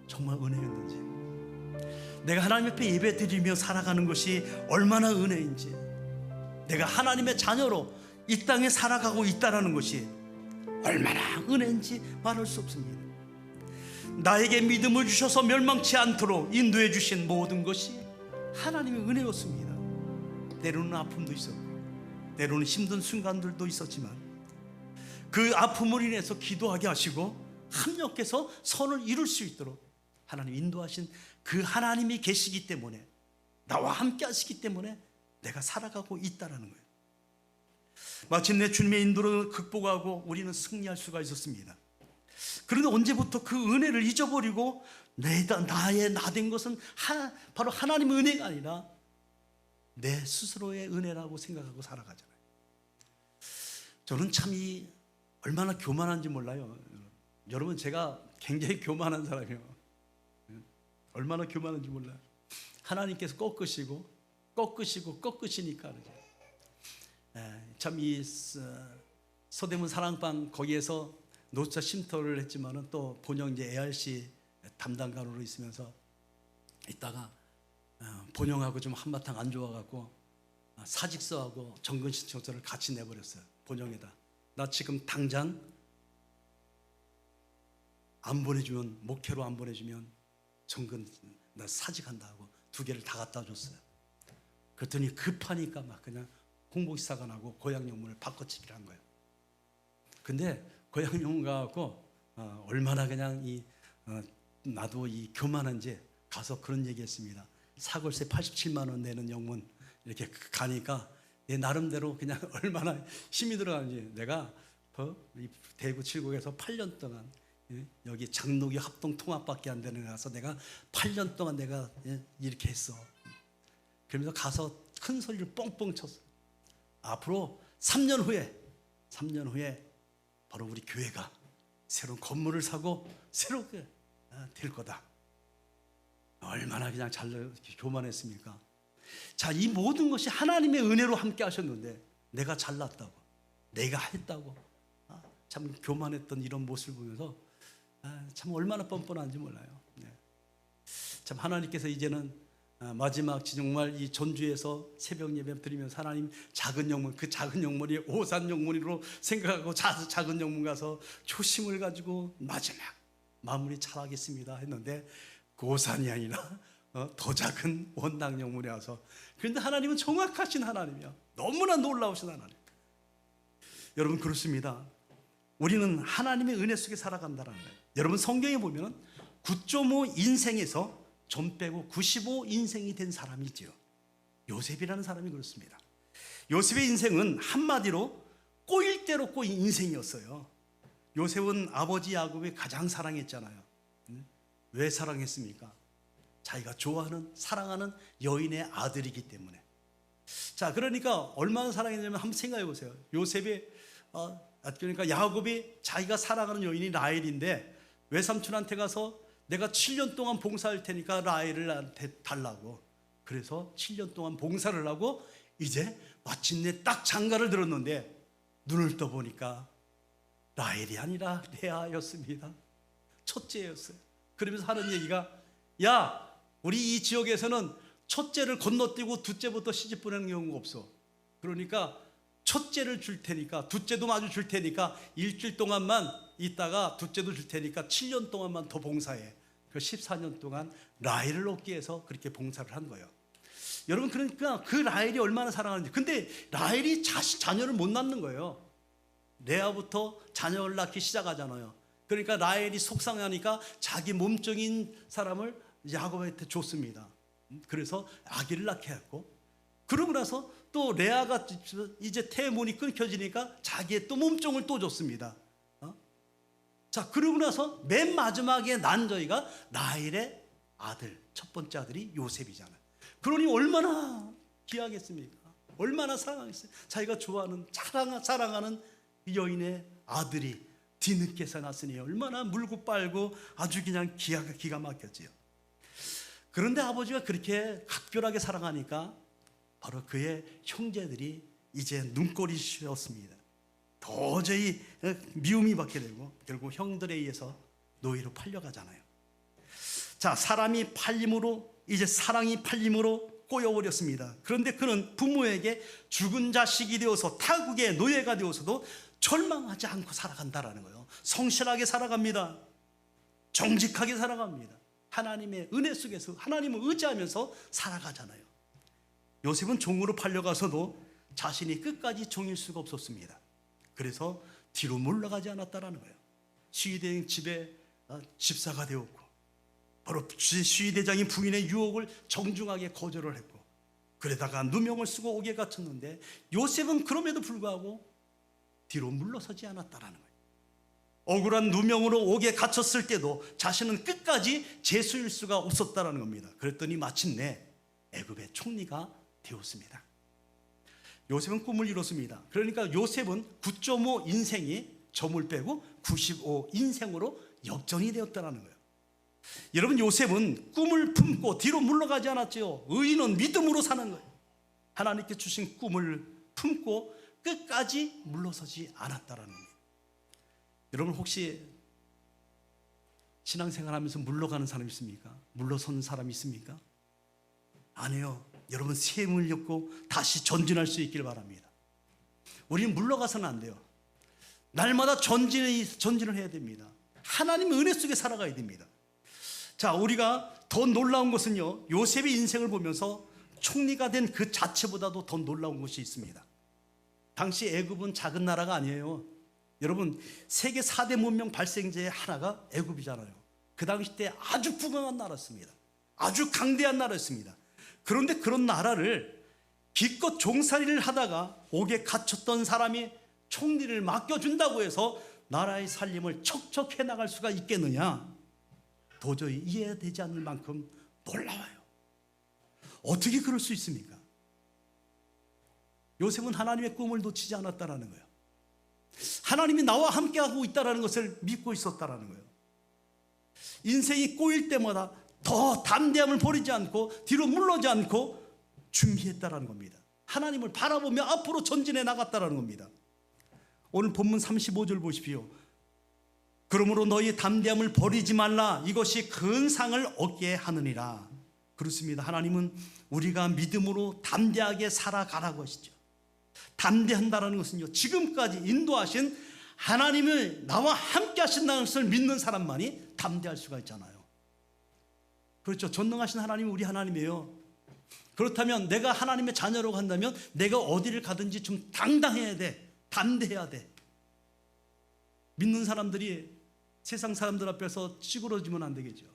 정말 은혜였는지, 내가 하나님 앞에 예배 드리며 살아가는 것이 얼마나 은혜인지, 내가 하나님의 자녀로 이 땅에 살아가고 있다는 것이 얼마나 은혜인지 말할 수 없습니다. 나에게 믿음을 주셔서 멸망치 않도록 인도해 주신 모든 것이 하나님의 은혜였습니다. 때로는 아픔도 있었고 때로는 힘든 순간들도 있었지만 그 아픔을 인해서 기도하게 하시고 합력해서 선을 이룰 수 있도록 하나님 인도하신 그 하나님이 계시기 때문에, 나와 함께 하시기 때문에 내가 살아가고 있다는 거예요. 마침내 주님의 인도로 극복하고 우리는 승리할 수가 있었습니다. 그런데 언제부터 그 은혜를 잊어버리고 나의 나된 것은 바로 하나님의 은혜가 아니라 내 스스로의 은혜라고 생각하고 살아가잖아요. 저는 참 얼마나 교만한지 몰라요. 여러분, 제가 굉장히 교만한 사람이에요. 얼마나 교만한지 몰라요. 하나님께서 꺾으시고 꺾으시니까 참 이 서대문 사랑방 거기에서 노차 쉼터를 했지만은 또 본영 이제 ARC 담당관으로 있으면서 있다가 본영하고 좀 한바탕 안 좋아갖고 사직서하고 정근 신청서를 같이 내버렸어요. 본영에다. 나 지금 당장 안 보내주면, 목회로 안 보내주면 정근 나 사직한다 하고 2개를 다 갖다 줬어요. 그랬더니 급하니까 막 그냥 홍보기사가 나고 고향영문을 바꿔치기를 한 거예요. 근데 고향영문 가고 얼마나 그냥 나도 교만한지 가서 그런 얘기했습니다. 사골세 87만 원 내는 영문 이렇게 가니까 내 나름대로 그냥 얼마나 힘이 들어가는지, 내가 대구 칠곡에서 8년 동안 여기 장로교 합동 통합밖에 안 되는 데 가서 내가 8년 동안 내가 이렇게 했어. 그러면서 가서 큰 소리를 뻥뻥 쳤어. 앞으로 3년 후에 바로 우리 교회가 새로운 건물을 사고 새롭게 될 거다. 얼마나 그냥 잘 교만했습니까? 자, 이 모든 것이 하나님의 은혜로 함께 하셨는데 내가 잘났다고, 내가 했다고 참 교만했던 이런 모습을 보면서 참 얼마나 뻔뻔한지 몰라요. 참 하나님께서 이제는 마지막 정말 이 전주에서 새벽 예배 드리면서 하나님 작은 영문, 그 작은 영문이 오산 영문으로 생각하고 작은 영문 가서 초심을 가지고 마지막 마무리 잘하겠습니다 했는데 그 오산이 아니라 더 작은 원당 영문에 와서, 그런데 하나님은 정확하신 하나님이야. 너무나 놀라우신 하나님. 여러분, 그렇습니다. 우리는 하나님의 은혜 속에 살아간다는 거예요. 여러분, 성경에 보면 9.5 인생에서 점 빼고 95 인생이 된 사람이지요. 요셉이라는 사람이 그렇습니다. 요셉의 인생은 한마디로 꼬일 대로 꼬인 인생이었어요. 요셉은 아버지 야곱이 가장 사랑했잖아요. 왜 사랑했습니까? 자기가 좋아하는, 사랑하는 여인의 아들이기 때문에. 자, 그러니까 얼마나 사랑했냐면 한번 생각해 보세요. 요셉이 그러니까 야곱이 자기가 사랑하는 여인이 라헬인데 외삼촌한테 가서 내가 7년 동안 봉사할 테니까 라헬을 나한테 달라고. 그래서 7년 동안 봉사를 하고 이제 마침내 딱 장가를 들었는데 눈을 떠보니까 라헬이 아니라 레아였습니다. 첫째였어요. 그러면서 하는 얘기가, 야, 우리 이 지역에서는 첫째를 건너뛰고 둘째부터 시집 보내는 경우가 없어. 그러니까 첫째를 줄 테니까, 둘째도 마주 줄 테니까 일주일 동안만 있다가 둘째도 줄 테니까 7년 동안만 더 봉사해. 그 14년 동안 라헬을 얻기 위해서 그렇게 봉사를 한 거예요. 여러분, 그러니까 그 라헬이 얼마나 사랑하는지. 근데 라헬이 자녀를 못 낳는 거예요. 레아부터 자녀를 낳기 시작하잖아요. 그러니까 라헬이 속상하니까 자기 몸종인 사람을 야곱한테 줬습니다. 그래서 아기를 낳게 했고, 그러고 나서 또 레아가 이제 태문이 끊겨지니까 자기의 또 몸종을 또 줬습니다. 자, 그러고 나서 맨 마지막에 난 저희가 라헬의 아들, 첫 번째 아들이 요셉이잖아요. 그러니 얼마나 귀하겠습니까? 얼마나 사랑하겠어요? 자기가 좋아하는 사랑하는 여인의 아들이 뒤늦게서 났으니 얼마나 물고 빨고 아주 그냥 기가 막혔지요. 그런데 아버지가 그렇게 각별하게 사랑하니까 바로 그의 형제들이 이제 눈꼴이 씌었습니다. 도저히 미움이 받게 되고 결국 형들에 의해서 노예로 팔려가잖아요. 자, 사람이 팔림으로, 이제 사랑이 팔림으로 꼬여버렸습니다. 그런데 그는 부모에게 죽은 자식이 되어서 타국의 노예가 되어서도 절망하지 않고 살아간다라는 거예요. 성실하게 살아갑니다. 정직하게 살아갑니다. 하나님의 은혜 속에서 하나님을 의지하면서 살아가잖아요. 요셉은 종으로 팔려가서도 자신이 끝까지 종일 수가 없었습니다. 그래서 뒤로 물러가지 않았다라는 거예요. 시위대장 집에 집사가 되었고, 바로 시위대장이 부인의 유혹을 정중하게 거절을 했고, 그러다가 누명을 쓰고 옥에 갇혔는데 요셉은 그럼에도 불구하고 뒤로 물러서지 않았다라는 거예요. 억울한 누명으로 옥에 갇혔을 때도 자신은 끝까지 재수일 수가 없었다라는 겁니다. 그랬더니 마침내 애굽의 총리가 되었습니다. 요셉은 꿈을 이뤘습니다. 그러니까 요셉은 9.5 인생이 점을 빼고 95 인생으로 역전이 되었다는 거예요. 여러분, 요셉은 꿈을 품고 뒤로 물러가지 않았죠. 의인은 믿음으로 사는 거예요. 하나님께 주신 꿈을 품고 끝까지 물러서지 않았다는 겁니다. 여러분, 혹시 신앙생활하면서 물러가는 사람 있습니까? 물러서는 사람 있습니까? 아니요. 여러분, 셈을 엮고 다시 전진할 수 있길 바랍니다. 우리는 물러가서는 안 돼요. 날마다 전진을 해야 됩니다. 하나님의 은혜 속에 살아가야 됩니다. 자, 우리가 더 놀라운 것은요, 요셉의 인생을 보면서 총리가 된 그 자체보다도 더 놀라운 것이 있습니다. 당시 애굽은 작은 나라가 아니에요. 여러분, 세계 4대 문명 발생지의 하나가 애굽이잖아요. 그 당시 때 아주 부강한 나라였습니다. 아주 강대한 나라였습니다. 그런데 그런 나라를 기껏 종살이를 하다가 옥에 갇혔던 사람이 총리를 맡겨준다고 해서 나라의 살림을 척척해 나갈 수가 있겠느냐? 도저히 이해되지 않을 만큼 놀라워요. 어떻게 그럴 수 있습니까? 요셉은 하나님의 꿈을 놓치지 않았다라는 거예요. 하나님이 나와 함께하고 있다는 것을 믿고 있었다라는 거예요. 인생이 꼬일 때마다 더 담대함을 버리지 않고 뒤로 물러지 않고 준비했다라는 겁니다. 하나님을 바라보며 앞으로 전진해 나갔다라는 겁니다. 오늘 본문 35절 보십시오. 그러므로 너희 담대함을 버리지 말라. 이것이 큰 상을 얻게 하느니라. 그렇습니다. 하나님은 우리가 믿음으로 담대하게 살아가라고 하시죠. 담대한다는 것은요, 지금까지 인도하신 하나님을 나와 함께 하신다는 것을 믿는 사람만이 담대할 수가 있잖아요. 그렇죠. 전능하신 하나님이 우리 하나님이에요. 그렇다면 내가 하나님의 자녀라고 한다면 내가 어디를 가든지 좀 당당해야 돼. 담대해야 돼. 믿는 사람들이 세상 사람들 앞에서 찌그러지면 안 되겠죠.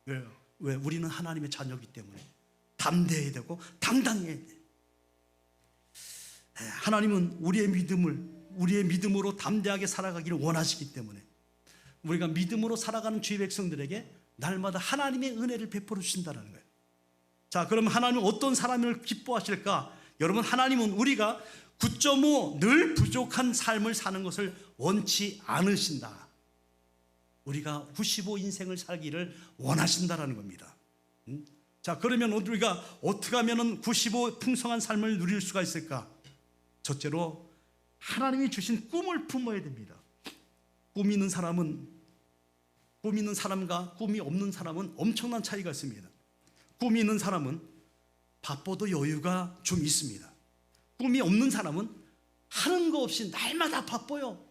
왜요? 왜? 우리는 하나님의 자녀이기 때문에 담대해야 되고 당당해야 돼. 하나님은 우리의 믿음으로 담대하게 살아가기를 원하시기 때문에 우리가 믿음으로 살아가는 주의 백성들에게 날마다 하나님의 은혜를 베풀어 주신다는 거예요. 자, 그럼 하나님은 어떤 사람을 기뻐하실까? 여러분, 하나님은 우리가 9.5 늘 부족한 삶을 사는 것을 원치 않으신다. 우리가 95 인생을 살기를 원하신다라는 겁니다. 자, 그러면 우리가 어떻게 하면 95 풍성한 삶을 누릴 수가 있을까? 첫째로 하나님이 주신 꿈을 품어야 됩니다. 꿈이 있는 사람과 꿈이 없는 사람은 엄청난 차이가 있습니다. 꿈이 있는 사람은 바빠도 여유가 좀 있습니다. 꿈이 없는 사람은 하는 거 없이 날마다 바빠요.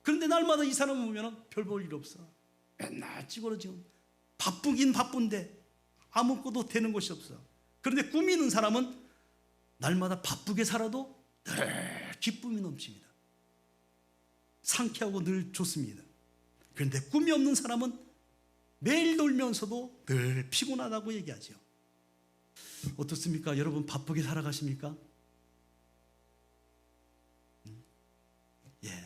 그런데 날마다 이 사람을 보면 별 볼 일 없어. 맨날 찌그러지고 바쁘긴 바쁜데 아무것도 되는 것이 없어. 그런데 꿈이 있는 사람은 날마다 바쁘게 살아도 늘 기쁨이 넘칩니다. 상쾌하고 늘 좋습니다. 그런데 꿈이 없는 사람은 매일 놀면서도 늘 피곤하다고 얘기하죠. 어떻습니까? 여러분 바쁘게 살아가십니까? 예.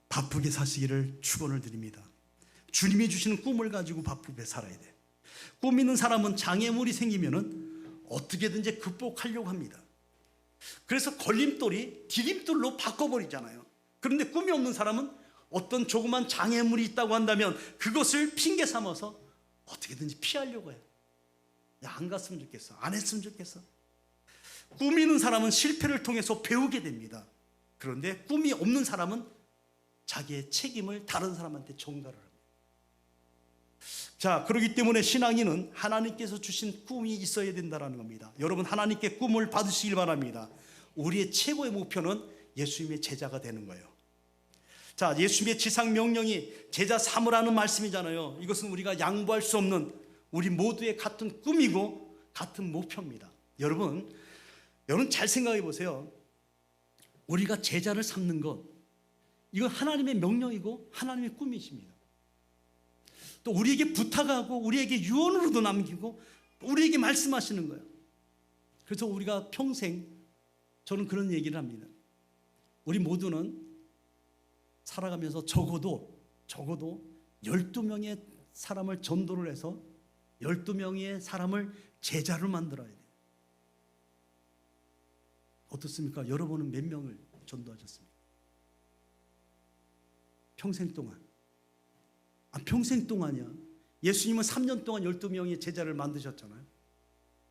바쁘게 사시기를 축원을 드립니다. 주님이 주시는 꿈을 가지고 바쁘게 살아야 돼. 꿈 있는 사람은 장애물이 생기면은 어떻게든지 극복하려고 합니다. 그래서 걸림돌이 디딤돌로 바꿔버리잖아요. 그런데 꿈이 없는 사람은 어떤 조그만 장애물이 있다고 한다면 그것을 핑계 삼아서 어떻게든지 피하려고 해요. 야, 안 갔으면 좋겠어. 안 했으면 좋겠어. 꿈이 있는 사람은 실패를 통해서 배우게 됩니다. 그런데 꿈이 없는 사람은 자기의 책임을 다른 사람한테 전가를 합니다. 자, 그렇기 때문에 신앙인은 하나님께서 주신 꿈이 있어야 된다는 겁니다. 여러분 하나님께 꿈을 받으시길 바랍니다. 우리의 최고의 목표는 예수님의 제자가 되는 거예요. 자, 예수님의 지상 명령이 제자 삼으라는 말씀이잖아요. 이것은 우리가 양보할 수 없는 우리 모두의 같은 꿈이고 같은 목표입니다. 여러분 잘 생각해 보세요. 우리가 제자를 삼는 것, 이건 하나님의 명령이고 하나님의 꿈이십니다. 또 우리에게 부탁하고 우리에게 유언으로도 남기고 우리에게 말씀하시는 거예요. 그래서 우리가 평생, 저는 그런 얘기를 합니다. 우리 모두는 살아가면서 적어도 12명의 사람을 전도를 해서 12명의 사람을 제자로 만들어야 돼요. 어떻습니까? 여러분은 몇 명을 전도하셨습니까? 평생 동안. 평생 동안이야. 예수님은 3년 동안 12명의 제자를 만드셨잖아요.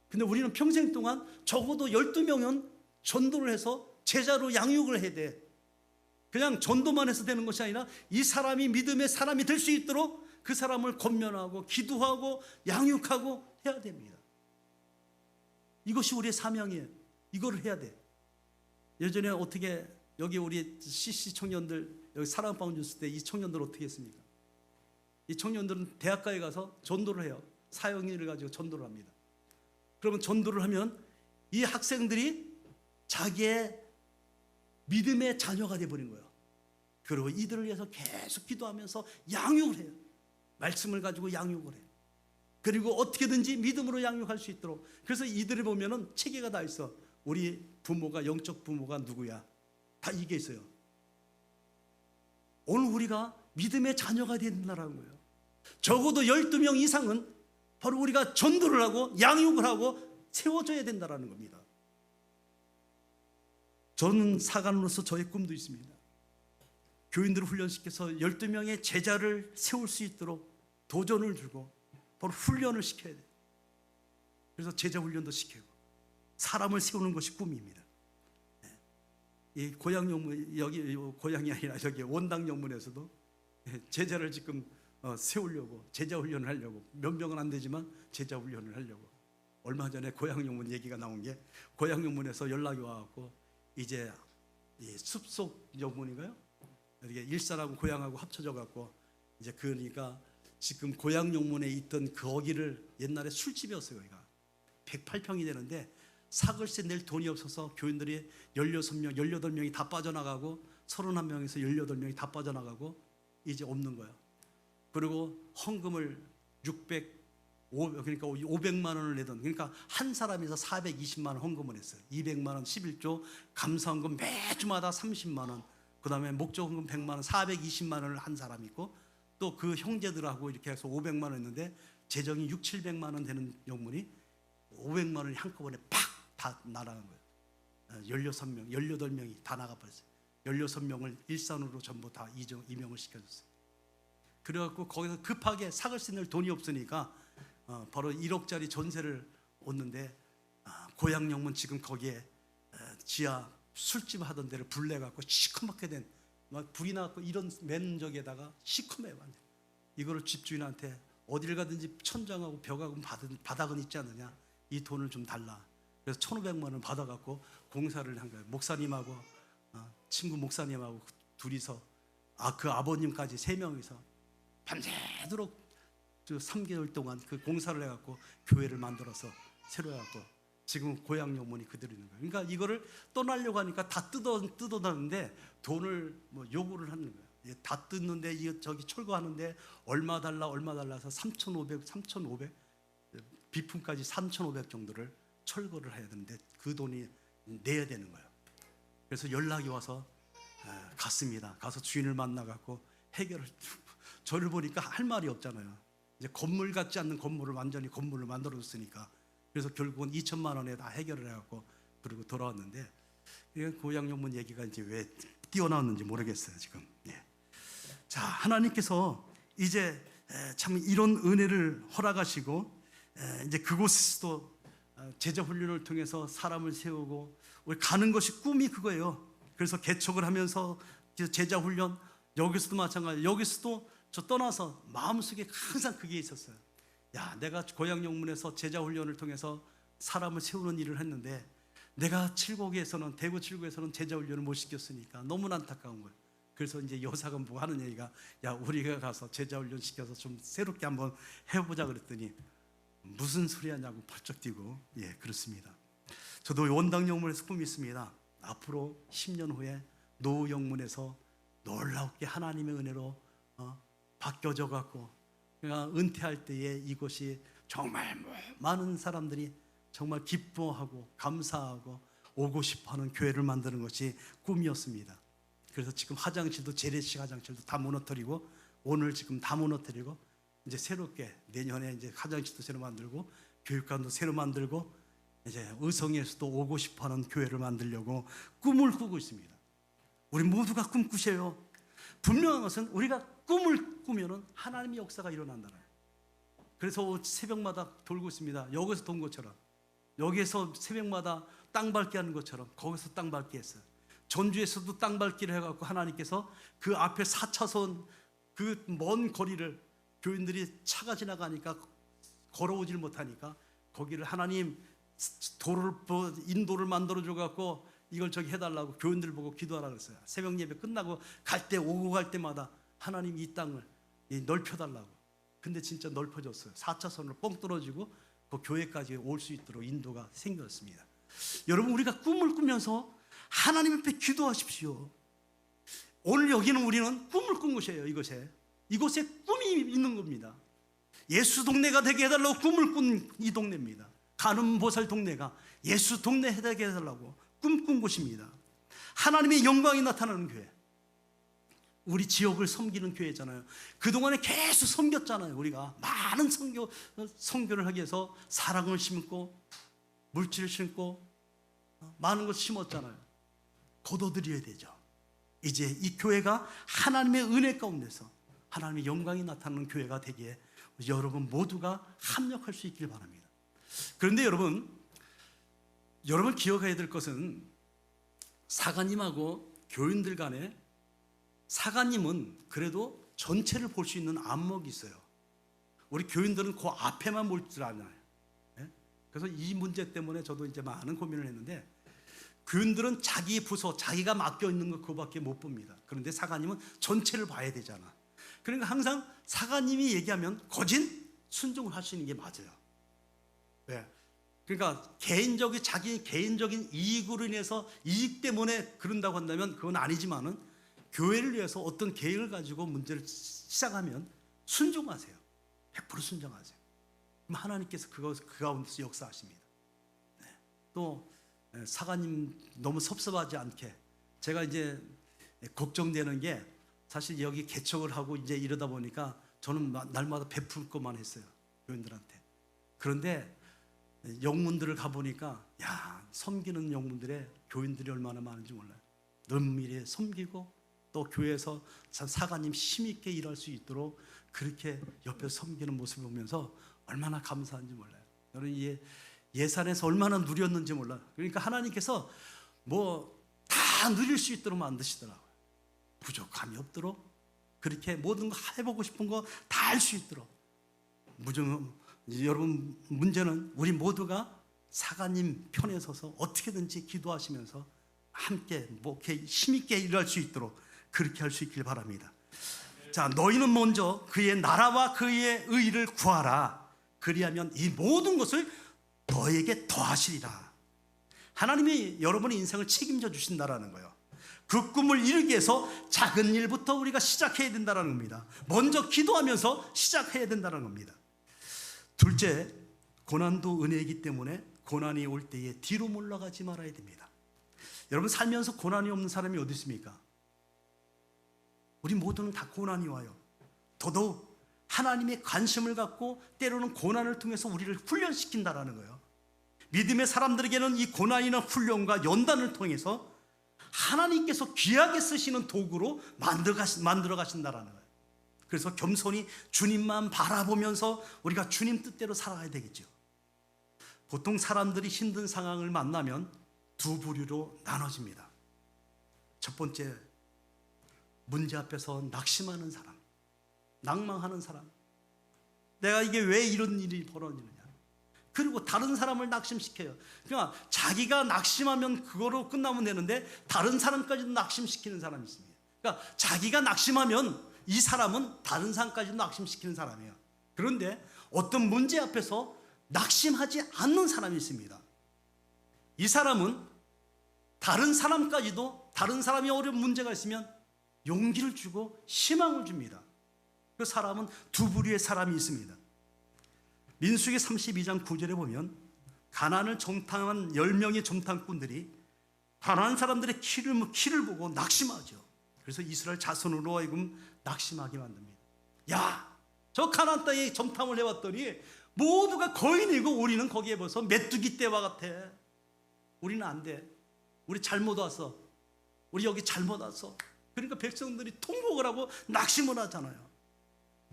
근데 우리는 평생 동안 적어도 12명은 전도를 해서 제자로 양육을 해야 돼. 그냥 전도만 해서 되는 것이 아니라 이 사람이 믿음의 사람이 될 수 있도록 그 사람을 권면하고 기도하고 양육하고 해야 됩니다. 이것이 우리의 사명이에요. 이거를 해야 돼. 예전에 어떻게 여기 우리 CC 청년들 여기 사랑방울 줬을 때 이 청년들 어떻게 했습니까? 이 청년들은 대학가에 가서 전도를 해요. 사형리를 가지고 전도를 합니다. 그러면 전도를 하면 이 학생들이 자기의 믿음의 자녀가 되어버린 거예요. 그리고 이들을 위해서 계속 기도하면서 양육을 해요. 말씀을 가지고 양육을 해요. 그리고 어떻게든지 믿음으로 양육할 수 있도록. 그래서 이들을 보면은 체계가 다 있어. 우리 부모가, 영적 부모가 누구야? 다 이게 있어요. 오늘 우리가 믿음의 자녀가 된다는 거예요. 적어도 12명 이상은 바로 우리가 전도를 하고 양육을 하고 세워줘야 된다는 겁니다. 저는 사관으로서 저의 꿈도 있습니다. 교인들을 훈련시켜서 12명의 제자를 세울 수 있도록 도전을 주고 바로 훈련을 시켜야 돼요. 그래서 제자 훈련도 시키고 사람을 세우는 것이 꿈입니다. 이 고향영문, 여기 고향이 아니라 여기 원당영문에서도 제자를 지금 세우려고 제자 훈련을 하려고, 몇 명은 안 되지만 제자 훈련을 하려고. 얼마 전에 고향영문 얘기가 나온 게, 고향영문에서 연락이 와갖고 이제 이 숲속 영문인가요? 이게 일산하고 고향하고 합쳐져 갖고 이제 그러니까 지금 고향영문에 있던 거기를 옛날에 술집이었어요. 여기가 108평이 되는데 사글세 낼 돈이 없어서 교인들이 16명, 18명이 다 빠져나가고 31명에서 18명이 다 빠져나가고 이제 없는 거예요. 그리고 헌금을 그러니까 500만 원을 내던, 그러니까 한 사람에서 420만 원 헌금을 했어요. 200만 원 11조, 감사헌금 매주마다 30만 원, 그 다음에 목적헌금 100만 원, 420만 원을 한 사람이 있고 또 그 형제들하고 이렇게 해서 500만 원 했는데 재정이 6, 700만 원 되는 영문이 500만 원이 한꺼번에 팍 다 날아간 거예요. 16명, 18명이 다 나가버렸어요. 16명을 일산으로 전부 다 임명을 시켜줬어요. 그래갖고 거기서 급하게 사갈 수 있는 돈이 없으니까 바로 1억짜리 전세를 얻는데 고향영문 지금 거기에 지하 술집 하던 데를 불내갖고 시커멓게 된 막 불이 나갖고 이런 맨적에다가 시커매요 완전. 이거를 집주인한테 어딜 가든지 천장하고 벽하고 바닥은 있지 않느냐, 이 돈을 좀 달라. 그래서 1,500만 원 받아갖고 공사를 한 거예요. 목사님하고 친구 목사님하고 둘이서 그 아버님까지 3명이서 밤새도록 3개월 동안 그 공사를 해갖고 교회를 만들어서 새로 해갖고 지금 고향 영문이 그대로 있는 거예요. 그러니까 이거를 떠나려고 하니까 다 뜯어놨는데 돈을 뭐 요구를 하는 거예요. 다 뜯는데 저기 철거하는데 얼마 달라 해서 3,500 비품까지 3,500 정도를 철거를 해야 되는데 그 돈이 내야 되는 거예요. 그래서 연락이 와서 갔습니다. 가서 주인을 만나갖고 해결을. 저를 보니까 할 말이 없잖아요. 이제 건물 같지 않는 건물을 완전히 건물을 만들어줬으니까. 그래서 결국은 2천만 원에 다 해결을 해갖고 그리고 돌아왔는데, 고향 영문 얘기가 이제 왜 뛰어나왔는지 모르겠어요 지금. 자, 하나님께서 이제 참 이런 은혜를 허락하시고 이제 그곳에서도 제자 훈련을 통해서 사람을 세우고 우리 가는 것이 꿈이 그거예요. 그래서 개척을 하면서 제자 훈련, 여기서도 마찬가지. 여기서도 저 떠나서 마음속에 항상 그게 있었어요. 야, 내가 고향 영문에서 제자 훈련을 통해서 사람을 세우는 일을 했는데 내가 칠곡에서는, 대구 칠곡에서는 제자 훈련을 못 시켰으니까 너무나 안타까운 거예요. 그래서 이제 여사관부가 하는 얘기가, 야, 우리가 가서 제자 훈련 시켜서 좀 새롭게 한번 해보자 그랬더니 무슨 소리 하냐고 펄쩍 뛰고. 그렇습니다. 저도 원당 영문에서 꿈이 있습니다. 앞으로 10년 후에 노후 영문에서 놀랍게 하나님의 은혜로 바뀌어져 갖고 은퇴할 때에 이곳이 정말 많은 사람들이 정말 기뻐하고 감사하고 오고 싶어하는 교회를 만드는 것이 꿈이었습니다. 그래서 지금 화장실도, 재래식 화장실도 다 무너뜨리고, 오늘 지금 다 무너뜨리고, 이제 새롭게 내년에 이제 화장실도 새로 만들고 교육관도 새로 만들고 이제 의성에서도 오고 싶어하는 교회를 만들려고 꿈을 꾸고 있습니다. 우리 모두가 꿈꾸세요. 분명한 것은 우리가 꿈을 꾸면은 하나님의 역사가 일어난다는 거예요. 그래서 새벽마다 돌고 있습니다. 여기서 돈 것처럼, 여기에서 새벽마다 땅 밟기 하는 것처럼 거기서 땅 밟기 했어요. 전주에서도 땅 밟기를 해갖고 하나님께서 그 앞에 4차선 그 먼 거리를 교인들이 차가 지나가니까 걸어오질 못하니까 거기를 하나님 도를 인도를 만들어줘 갖고 이걸 저기 해달라고 교인들 보고 기도하라 그랬어요. 새벽 예배 끝나고 갈 때, 오고 갈 때마다 하나님 이 땅을 넓혀달라고. 근데 진짜 넓어졌어요. 4차선으로 뻥 뚫어지고 그 교회까지 올 수 있도록 인도가 생겼습니다. 여러분, 우리가 꿈을 꾸면서 하나님 앞에 기도하십시오. 오늘 여기는 우리는 꿈을 꾼 곳이에요. 이곳에 꿈이 있는 겁니다. 예수 동네가 되게 해달라고 꿈을 꾼 이 동네입니다. 간음보살 동네가 예수 동네 되게 해달라고 꿈꾼 곳입니다. 하나님의 영광이 나타나는 교회, 우리 지역을 섬기는 교회잖아요. 그동안에 계속 섬겼잖아요. 우리가 많은 선교를 하기 위해서 사랑을 심고 물질을 심고 많은 것을 심었잖아요. 거둬들여야 되죠. 이제 이 교회가 하나님의 은혜 가운데서 하나님의 영광이 나타나는 교회가 되기에 여러분 모두가 합력할 수 있길 바랍니다. 그런데 여러분 기억해야 될 것은 사관님하고 교인들 간에, 사관님은 그래도 전체를 볼 수 있는 안목이 있어요. 우리 교인들은 그 앞에만 볼 줄 아나요. 그래서 이 문제 때문에 저도 이제 많은 고민을 했는데, 교인들은 자기 부서, 자기가 맡겨 있는 거 그거밖에 못 봅니다. 그런데 사관님은 전체를 봐야 되잖아. 그러니까 항상 사관님이 얘기하면 거진 순종을 하시는 게 맞아요. 왜? 그러니까 자기 개인적인 이익으로 인해서, 이익 때문에 그런다고 한다면 그건 아니지만은 교회를 위해서 어떤 계획을 가지고 문제를 시작하면 순종하세요. 100% 순종하세요. 그럼 하나님께서 그 가운데서 역사하십니다. 또 사관님 너무 섭섭하지 않게, 제가 이제 걱정되는 게, 사실 여기 개척을 하고 이제 이러다 보니까 저는 날마다 베풀 것만 했어요, 교인들한테. 그런데 영문들을 가보니까, 야, 섬기는 영문들의 교인들이 얼마나 많은지 몰라요. 은밀히 섬기고 또 교회에서 참 사관님 힘있게 일할 수 있도록 그렇게 옆에 섬기는 모습을 보면서 얼마나 감사한지 몰라요. 여러분 이 예산에서 얼마나 누렸는지 몰라요. 그러니까 하나님께서 뭐 다 누릴 수 있도록 만드시더라고요. 부족함이 없도록 그렇게 모든 거 해보고 싶은 거 다 할 수 있도록. 여러분 문제는 우리 모두가 사관님 편에 서서 어떻게든지 기도하시면서 함께 이렇게 힘있게 일할 수 있도록 그렇게 할 수 있길 바랍니다. 자, 너희는 먼저 그의 나라와 그의 의를 구하라. 그리하면 이 모든 것을 너에게 더하시리라. 하나님이 여러분의 인생을 책임져 주신다라는 거예요. 그 꿈을 이루기 위해서 작은 일부터 우리가 시작해야 된다는 겁니다. 먼저 기도하면서 시작해야 된다는 겁니다. 둘째, 고난도 은혜이기 때문에 고난이 올 때에 뒤로 물러가지 말아야 됩니다. 여러분 살면서 고난이 없는 사람이 어디 있습니까? 우리 모두는 다 고난이 와요. 더더욱 하나님의 관심을 갖고 때로는 고난을 통해서 우리를 훈련시킨다라는 거예요. 믿음의 사람들에게는 이 고난이나 훈련과 연단을 통해서 하나님께서 귀하게 쓰시는 도구로 만들어 가신다라는 거예요. 그래서 겸손히 주님만 바라보면서 우리가 주님 뜻대로 살아가야 되겠죠. 보통 사람들이 힘든 상황을 만나면 두 부류로 나눠집니다. 첫 번째, 문제 앞에서 낙심하는 사람, 낭망하는 사람. 내가 이게 왜 이런 일이 벌어지느냐. 그리고 다른 사람을 낙심시켜요. 그러니까 자기가 낙심하면 그거로 끝나면 되는데 다른 사람까지도 낙심시키는 사람이 있습니다. 그러니까 자기가 낙심하면 이 사람은 다른 사람까지도 낙심시키는 사람이에요. 그런데 어떤 문제 앞에서 낙심하지 않는 사람이 있습니다. 이 사람은 다른 사람까지도 다른 사람이 어려운 문제가 있으면 용기를 주고 희망을 줍니다. 그 사람은 두 부류의 사람이 있습니다. 민수기 32장 9절에 보면 가나안을 정탐한 10명의 정탐꾼들이 가나안 사람들의 키를 보고 낙심하죠. 그래서 이스라엘 자손으로 하여금 낙심하게 만듭니다. 야, 저 가나안 땅에 정탐을 해왔더니 모두가 거인이고 우리는 거기에 벌써 메뚜기 떼와 같아. 우리는 안 돼. 우리 잘못 왔어. 우리 여기 잘못 왔어. 그러니까 백성들이 통곡을 하고 낙심을 하잖아요.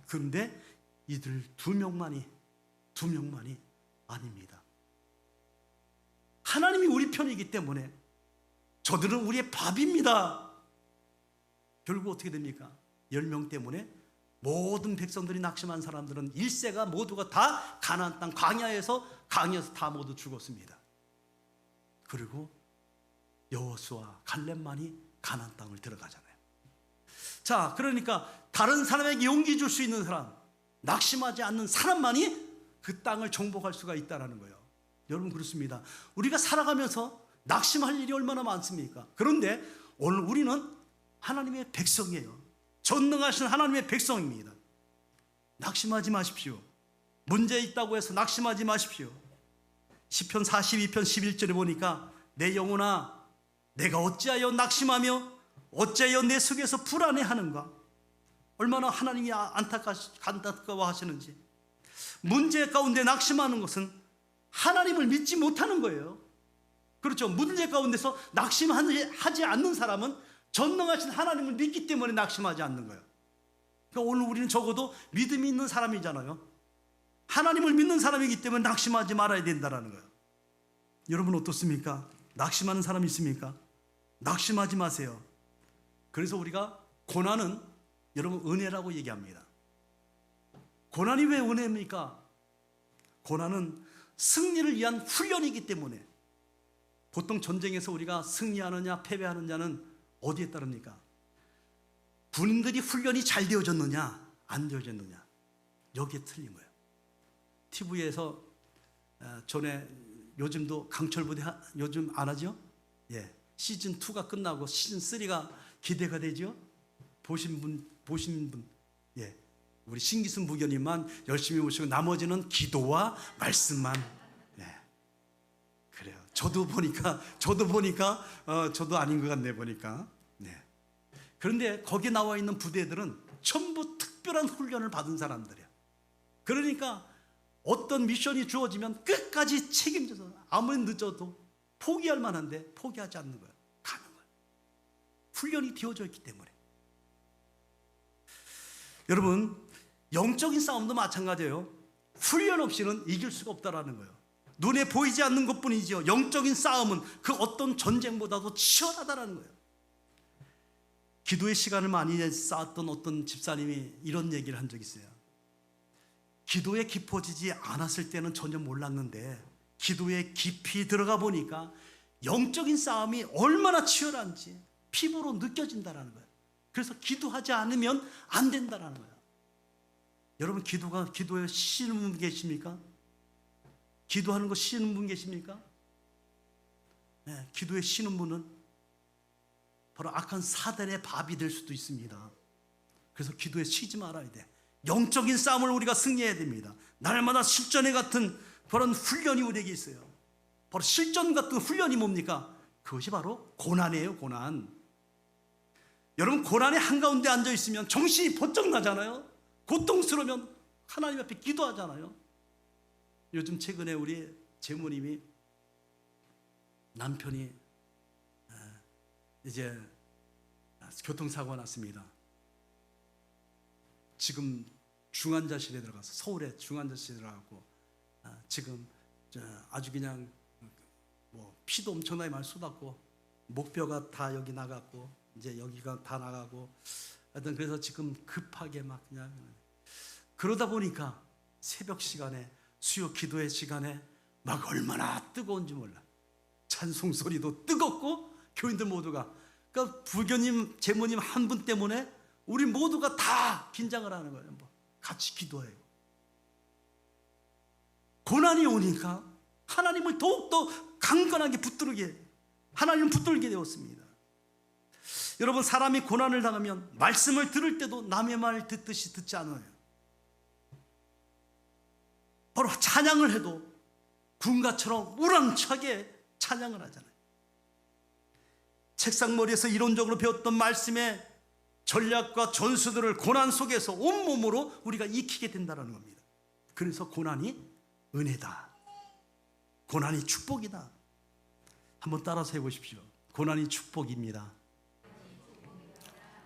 그런데 이들 두 명만이 아닙니다. 하나님이 우리 편이기 때문에 저들은 우리의 밥입니다. 결국 어떻게 됩니까? 10명 때문에 모든 백성들이 낙심한 사람들은 일세가 모두가 다 가나안 땅 광야에서 다 모두 죽었습니다. 그리고 여호수아 갈렙만이 가나안 땅을 들어가잖아요. 자, 그러니까 다른 사람에게 용기 줄 수 있는 사람, 낙심하지 않는 사람만이 그 땅을 정복할 수가 있다는 거예요. 여러분 그렇습니다. 우리가 살아가면서 낙심할 일이 얼마나 많습니까? 그런데 오늘 우리는 하나님의 백성이에요. 전능하신 하나님의 백성입니다. 낙심하지 마십시오. 문제 있다고 해서 낙심하지 마십시오. 시편 42편 11절에 보니까 내 영혼아 내가 어찌하여 낙심하며 어찌하여 내 속에서 불안해하는가. 얼마나 하나님이 안타까워하시는지. 문제 가운데 낙심하는 것은 하나님을 믿지 못하는 거예요. 그렇죠. 문제 가운데서 낙심하지 않는 사람은 전능하신 하나님을 믿기 때문에 낙심하지 않는 거예요. 그러니까 오늘 우리는 적어도 믿음이 있는 사람이잖아요. 하나님을 믿는 사람이기 때문에 낙심하지 말아야 된다는 거예요. 여러분 어떻습니까? 낙심하는 사람 있습니까? 낙심하지 마세요. 그래서 우리가 고난은 여러분 은혜라고 얘기합니다. 고난이 왜 은혜입니까? 고난은 승리를 위한 훈련이기 때문에. 보통 전쟁에서 우리가 승리하느냐 패배하느냐는 어디에 따릅니까? 군인들이 훈련이 잘 되어졌느냐 안 되어졌느냐, 여기에 틀린 거예요. TV에서 전에 요즘도 강철부대 요즘 안 하죠? 예, 시즌 2가 끝나고 시즌 3가 기대가 되죠? 보신 분, 예, 우리 신기순 부교님만 열심히 보시고 나머지는 기도와 말씀만. 예, 그래요. 저도 보니까 저도 아닌 것 같네 보니까. 네. 그런데 거기 나와 있는 부대들은 전부 특별한 훈련을 받은 사람들이야. 그러니까 어떤 미션이 주어지면 끝까지 책임져서 아무리 늦어도 포기할 만한데 포기하지 않는 거야. 가는 거야. 훈련이 되어져 있기 때문에. 여러분, 영적인 싸움도 마찬가지예요. 훈련 없이는 이길 수가 없다라는 거예요. 눈에 보이지 않는 것뿐이지요. 영적인 싸움은 그 어떤 전쟁보다도 치열하다라는 거예요. 기도의 시간을 많이 쌓았던 어떤 집사님이 이런 얘기를 한 적이 있어요. 기도에 깊어지지 않았을 때는 전혀 몰랐는데 기도에 깊이 들어가 보니까 영적인 싸움이 얼마나 치열한지 피부로 느껴진다라는 거예요. 그래서 기도하지 않으면 안 된다라는 거예요. 여러분, 기도에 쉬는 분 계십니까? 기도하는 거 쉬는 분 계십니까? 네, 기도에 쉬는 분은 바로 악한 사단의 밥이 될 수도 있습니다. 그래서 기도에 쉬지 말아야 돼. 영적인 싸움을 우리가 승리해야 됩니다. 날마다 실전에 같은 그런 훈련이 우리에게 있어요. 바로 실전 같은 훈련이 뭡니까? 그것이 바로 고난이에요. 고난. 여러분, 고난의 한가운데 앉아 있으면 정신이 번쩍 나잖아요. 고통스러우면 하나님 앞에 기도하잖아요. 요즘 최근에 우리 재모님이 남편이 이제 교통사고가 났습니다. 지금 중환자실에 들어가서, 서울에 중환자실에 들어가고 지금 아주 그냥 뭐 피도 엄청나게 많이 쏟았고 목뼈가 다 여기 나갔고 이제 여기가 다 나가고 하여튼 그래서 지금 급하게 막 그냥 그러다 보니까 새벽 시간에 수요 기도의 시간에 막 얼마나 뜨거운지 몰라. 찬송 소리도 뜨겁고 교인들 모두가, 그러니까 부교님 재모님 한 분 때문에 우리 모두가 다 긴장을 하는 거예요. 뭐 같이 기도해요. 고난이 오니까 하나님을 더욱더 강건하게 붙들게, 하나님을 붙들게 되었습니다. 여러분, 사람이 고난을 당하면 말씀을 들을 때도 남의 말 듣듯이 듣지 않아요. 바로 찬양을 해도 군가처럼 우렁차게 찬양을 하잖아요. 책상머리에서 이론적으로 배웠던 말씀의 전략과 전수들을 고난 속에서 온몸으로 우리가 익히게 된다는 겁니다. 그래서 고난이 은혜다, 고난이 축복이다. 한번 따라서 해보십시오. 고난이 축복입니다.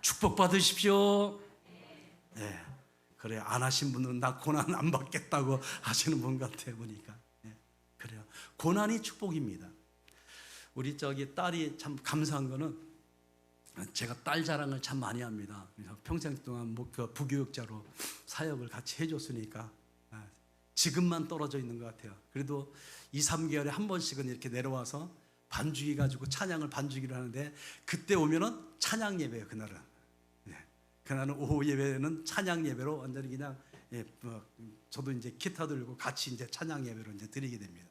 축복 받으십시오. 네, 그래, 안 하신 분은 나 고난 안 받겠다고 하시는 분 같아 보니까. 네, 그래요. 고난이 축복입니다. 우리 딸이 참 감사한 거는, 제가 딸 자랑을 참 많이 합니다. 그래서 평생 동안 부교육자로 사역을 같이 해줬으니까 지금만 떨어져 있는 것 같아요. 그래도 2, 3개월에 한 번씩은 이렇게 내려와서 반주기 가지고 찬양을 반주기를 하는데, 그때 오면은 찬양 예배예요. 그날은. 네. 그날은 오후 예배는 찬양 예배로 완전히 그냥, 저도 이제 기타 들고 같이 이제 찬양 예배로 이제 드리게 됩니다.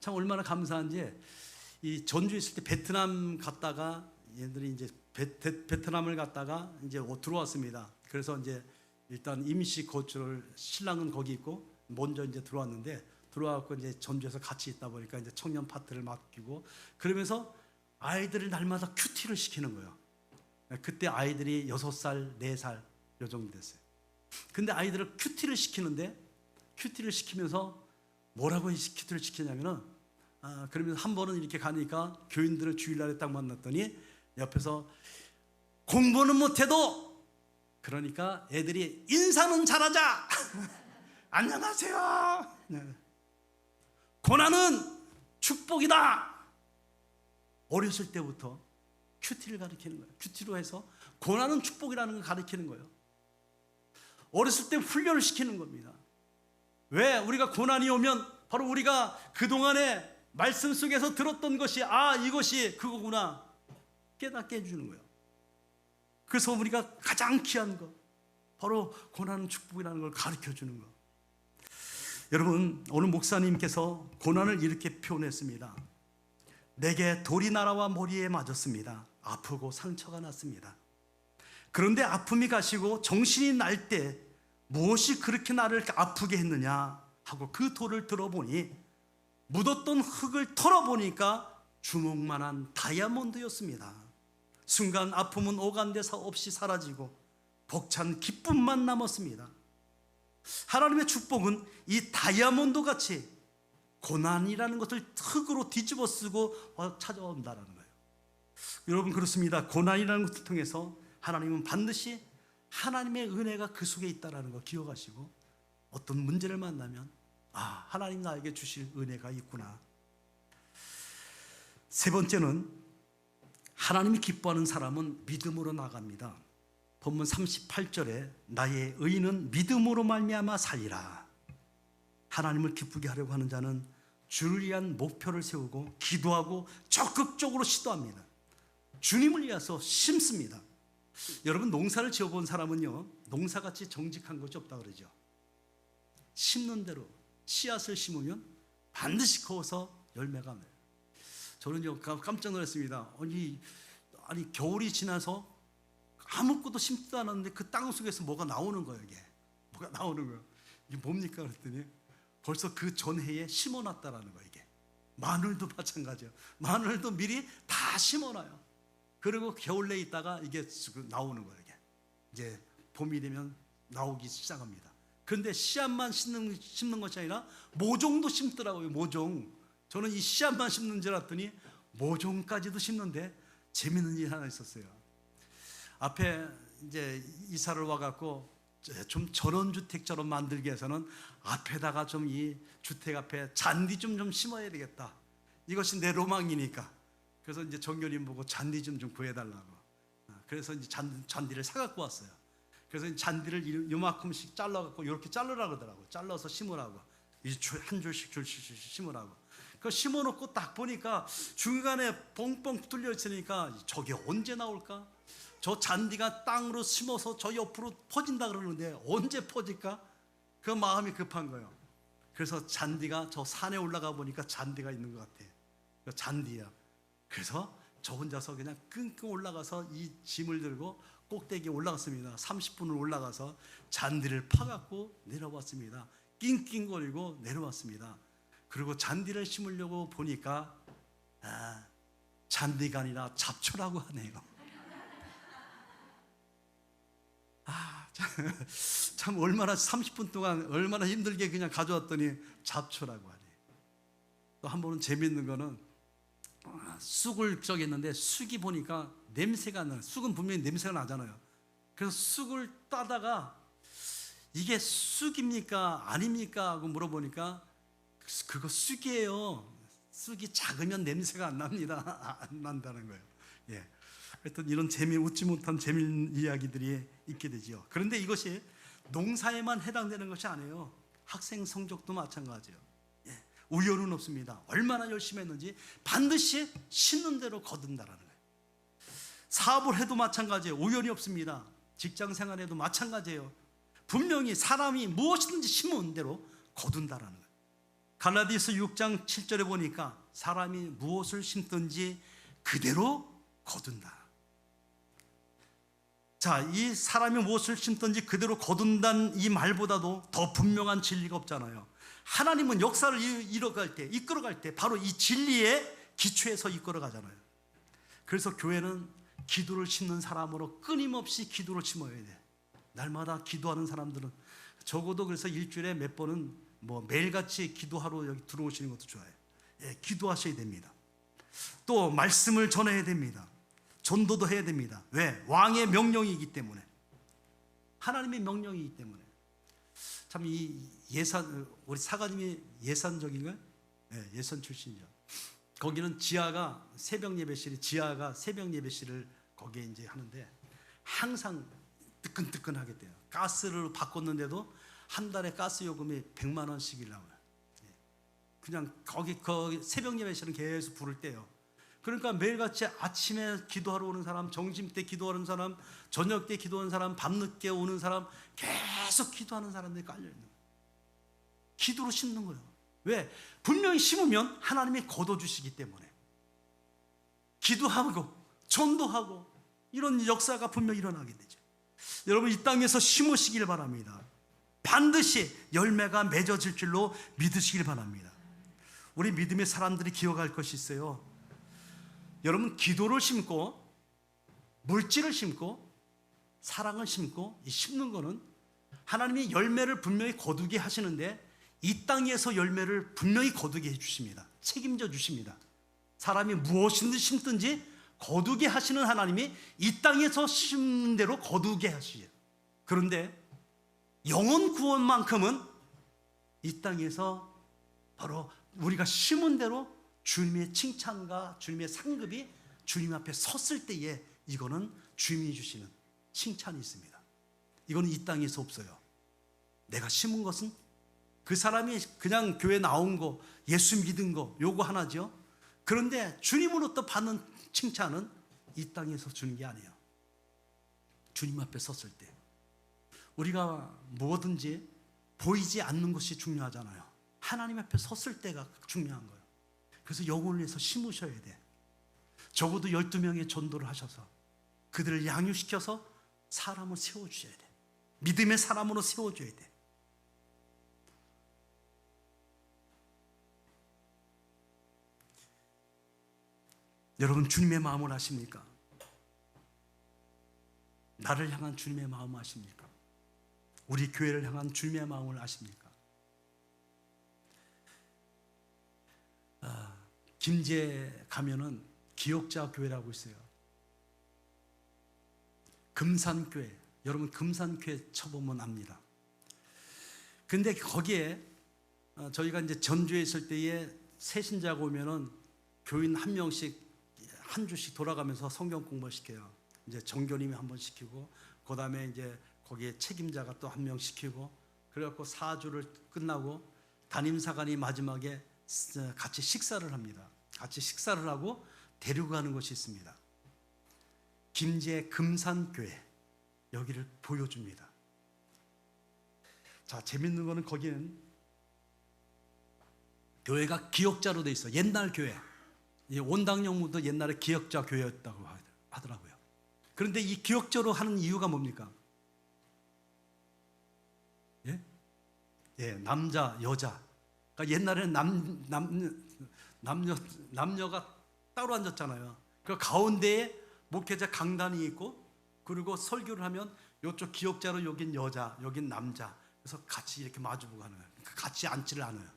참 얼마나 감사한지, 이 전주에 있을 때 베트남 갔다가 얘들이 이제 베트남을 갔다가 이제 들어왔습니다. 그래서 이제 일단 임시 거주를, 신랑은 거기 있고 먼저 이제 들어왔는데, 들어와갖고 이제 전주에서 같이 있다 보니까 이제 청년 파트를 맡기고, 그러면서 아이들을 날마다 큐티를 시키는 거예요. 그때 아이들이 6살, 4살 요 정도 됐어요. 근데 아이들을 큐티를 시키는데, 큐티를 시키면서 뭐라고 큐티를 시키냐면은, 그러면서 한 번은 이렇게 가니까 교인들을 주일날에 딱 만났더니 옆에서 공부는 못해도, 그러니까 애들이 인사는 잘하자. 안녕하세요. 네. 고난은 축복이다. 어렸을 때부터 큐티를 가르치는 거예요. 큐티로 해서 고난은 축복이라는 걸 가르치는 거예요. 어렸을 때 훈련을 시키는 겁니다. 왜? 우리가 고난이 오면 바로 우리가 그동안에 말씀 속에서 들었던 것이, 이것이 그거구나 깨닫게 해주는 거예요. 그래서 우리가 가장 귀한 것, 바로 고난은 축복이라는 걸 가르쳐주는 것. 여러분, 오늘 목사님께서 고난을 이렇게 표현했습니다. 내게 돌이 날아와 머리에 맞았습니다. 아프고 상처가 났습니다. 그런데 아픔이 가시고 정신이 날 때 무엇이 그렇게 나를 아프게 했느냐 하고 그 돌을 들어보니, 묻었던 흙을 털어보니까 주먹만한 다이아몬드였습니다. 순간 아픔은 오간데서 없이 사라지고 벅찬 기쁨만 남았습니다. 하나님의 축복은 이 다이아몬드 같이 고난이라는 것을 흙으로 뒤집어 쓰고 찾아온다는 거예요. 여러분, 그렇습니다. 고난이라는 것을 통해서 하나님은 반드시 하나님의 은혜가 그 속에 있다라는 거 기억하시고 어떤 문제를 만나면 하나님 나에게 주실 은혜가 있구나. 세 번째는 하나님이 기뻐하는 사람은 믿음으로 나갑니다. 본문 38절에 나의 의인은 믿음으로 말미암아 살리라. 하나님을 기쁘게 하려고 하는 자는 주를 위한 목표를 세우고 기도하고 적극적으로 시도합니다. 주님을 위해서 심습니다. 여러분 농사를 지어본 사람은요, 농사같이 정직한 것이 없다 그러죠. 심는 대로 씨앗을 심으면 반드시 커서 열매가 맺어요. 저는요 깜짝 놀랐습니다. 아니 겨울이 지나서 아무것도 심지도 않았는데 그 땅 속에서 뭐가 나오는 거예요. 이게 뭐가 나오는 거예요. 이게 뭡니까 그랬더니 벌써 그 전해에 심어놨다라는 거예요. 이게 마늘도 마찬가지예요. 마늘도 미리 다 심어놔요. 그리고 겨울 내에 있다가 이게 나오는 거예요. 이게 이제 봄이 되면 나오기 시작합니다. 그런데 씨앗만 심는 것이 아니라 모종도 심더라고요. 모종. 저는 이 씨앗만 심는 줄 알았더니 모종까지도 심는데 재밌는 일이 하나 있었어요. 앞에 이제 이사를 와갖고 좀 전원주택처럼 만들기 위해서는 앞에다가 좀 이 주택 앞에 잔디 좀 심어야 되겠다. 이것이 내 로망이니까. 그래서 이제 정교님 보고 잔디 좀 구해달라고. 그래서 이제 잔디를 사갖고 왔어요. 그래서 잔디를 요만큼씩 잘라갖고 이렇게 자르라고 하더라고. 잘라서 심으라고. 한 줄씩 심으라고. 그 심어놓고 딱 보니까 중간에 뻥뻥 뚫려 있으니까 저게 언제 나올까? 저 잔디가 땅으로 심어서 저 옆으로 퍼진다 그러는데 언제 퍼질까? 그 마음이 급한 거예요. 그래서 잔디가 저 산에 올라가 보니까 잔디가 있는 것 같아. 그 잔디야. 그래서 저 혼자서 그냥 끙끙 올라가서 이 짐을 들고 꼭대기에 올라갔습니다. 30분을 올라가서 잔디를 파갖고 내려왔습니다. 낑낑거리고 내려왔습니다. 그리고 잔디를 심으려고 보니까 잔디가 아니라 잡초라고 하네요. 참 얼마나 30분 동안 얼마나 힘들게 그냥 가져왔더니 잡초라고 하네. 또 한 번은 재밌는 거는 쑥을 저기 했는데 쑥이 보니까 냄새가 나요. 쑥은 분명히 냄새가 나잖아요. 그래서 쑥을 따다가 이게 쑥입니까 아닙니까 하고 물어보니까 그거 쑥이에요. 쑥이 작으면 냄새가 안 납니다. 안 난다는 거예요. 예. 하여튼 이런 웃지 못한 재미있는 이야기들이 있게 되죠. 그런데 이것이 농사에만 해당되는 것이 아니에요. 학생 성적도 마찬가지예요. 예. 우연은 없습니다. 얼마나 열심히 했는지 반드시 심는 대로 거둔다라는 거예요. 사업을 해도 마찬가지예요. 우연이 없습니다. 직장 생활에도 마찬가지예요. 분명히 사람이 무엇이든지 심은 대로 거둔다라는 거예요. 갈라디아서 6장 7절에 보니까 사람이 무엇을 심든지 그대로 거둔다. 자, 이 사람이 무엇을 심든지 그대로 거둔다는 이 말보다도 더 분명한 진리가 없잖아요. 하나님은 역사를 이끌어갈 때 바로 이 진리의 기초에서 이끌어가잖아요. 그래서 교회는 기도를 심는 사람으로 끊임없이 기도를 심어야 돼. 날마다 기도하는 사람들은 적어도 그래서 일주일에 몇 번은 매일같이 기도하러 여기 들어오시는 것도 좋아요. 예, 기도하셔야 됩니다. 또 말씀을 전해야 됩니다. 전도도 해야 됩니다. 왜? 왕의 명령이기 때문에. 하나님의 명령이기 때문에. 참 이 우리 사가님이 예산적인가요? 네, 예산 출신이죠. 거기는 지하가 새벽 예배실을 거기에 이제 하는데 항상 뜨끈뜨끈하게 돼요. 가스를 바꿨는데도 한 달에 가스 요금이 100만 원씩이 나와요. 그냥 거기 새벽 예배실은 계속 불을 떼요. 그러니까 매일같이 아침에 기도하러 오는 사람, 점심때 기도하는 사람, 저녁 때 기도하는 사람, 밤늦게 오는 사람, 계속 기도하는 사람들이 깔려있는 거예요. 기도로 심는 거예요. 왜? 분명히 심으면 하나님이 거둬주시기 때문에. 기도하고 전도하고 이런 역사가 분명히 일어나게 되죠. 여러분 이 땅에서 심으시길 바랍니다. 반드시 열매가 맺어질 줄로 믿으시길 바랍니다. 우리 믿음의 사람들이 기억할 것이 있어요. 여러분 기도를 심고 물질을 심고 사랑을 심고 이 심는 거는 하나님이 열매를 분명히 거두게 하시는데 이 땅에서 열매를 분명히 거두게 해주십니다. 책임져 주십니다. 사람이 무엇이든 심든지 거두게 하시는 하나님이 이 땅에서 심는 대로 거두게 하시죠. 그런데 영혼 구원만큼은 이 땅에서 바로 우리가 심은 대로 주님의 칭찬과 주님의 상급이 주님 앞에 섰을 때에 이거는 주님이 주시는 칭찬이 있습니다. 이거는 이 땅에서 없어요. 내가 심은 것은 그 사람이 그냥 교회 나온 거, 예수 믿은 거 요거 하나죠. 그런데 주님으로부터 받는 칭찬은 이 땅에서 주는 게 아니에요. 주님 앞에 섰을 때 우리가 뭐든지 보이지 않는 것이 중요하잖아요. 하나님 앞에 섰을 때가 중요한 거예요. 그래서 영혼을 위해서 심으셔야 돼. 적어도 12명의 전도를 하셔서 그들을 양육시켜서 사람을 세워주셔야 돼. 믿음의 사람으로 세워줘야 돼. 여러분 주님의 마음을 아십니까? 나를 향한 주님의 마음을 아십니까? 우리 교회를 향한 주님의 마음을 아십니까? 김제 가면은 기억자 교회라고 있어요. 금산교회, 여러분 금산교회 쳐보면 압니다. 근데 거기에 저희가 이제 전주에 있을 때에 새신자가 오면은 교인 한 명씩 한 주씩 돌아가면서 성경 공부를 시켜요. 이제 정교님이 한 번 시키고, 그 다음에 이제 거기에 책임자가 또 한 명 시키고, 그래갖고 4주를 끝나고 담임사관이 마지막에 같이 식사를 합니다. 같이 식사를 하고 데리고 가는 것이 있습니다. 김제 금산교회, 여기를 보여줍니다. 자, 재밌는 거는 거기는 교회가 기역자로 돼 있어. 옛날 교회. 온당영무도 옛날에 기역자 교회였다고 하더라고요. 그런데 이 기역자로 하는 이유가 뭡니까? 예, 남자, 여자. 그러니까 옛날에는 남녀가 따로 앉았잖아요. 그 가운데에 목회자 강단이 있고, 그리고 설교를 하면 이쪽 기역자로 여긴 여자, 여긴 남자. 그래서 같이 이렇게 마주보고 하는 거예요. 같이 앉지를 않아요.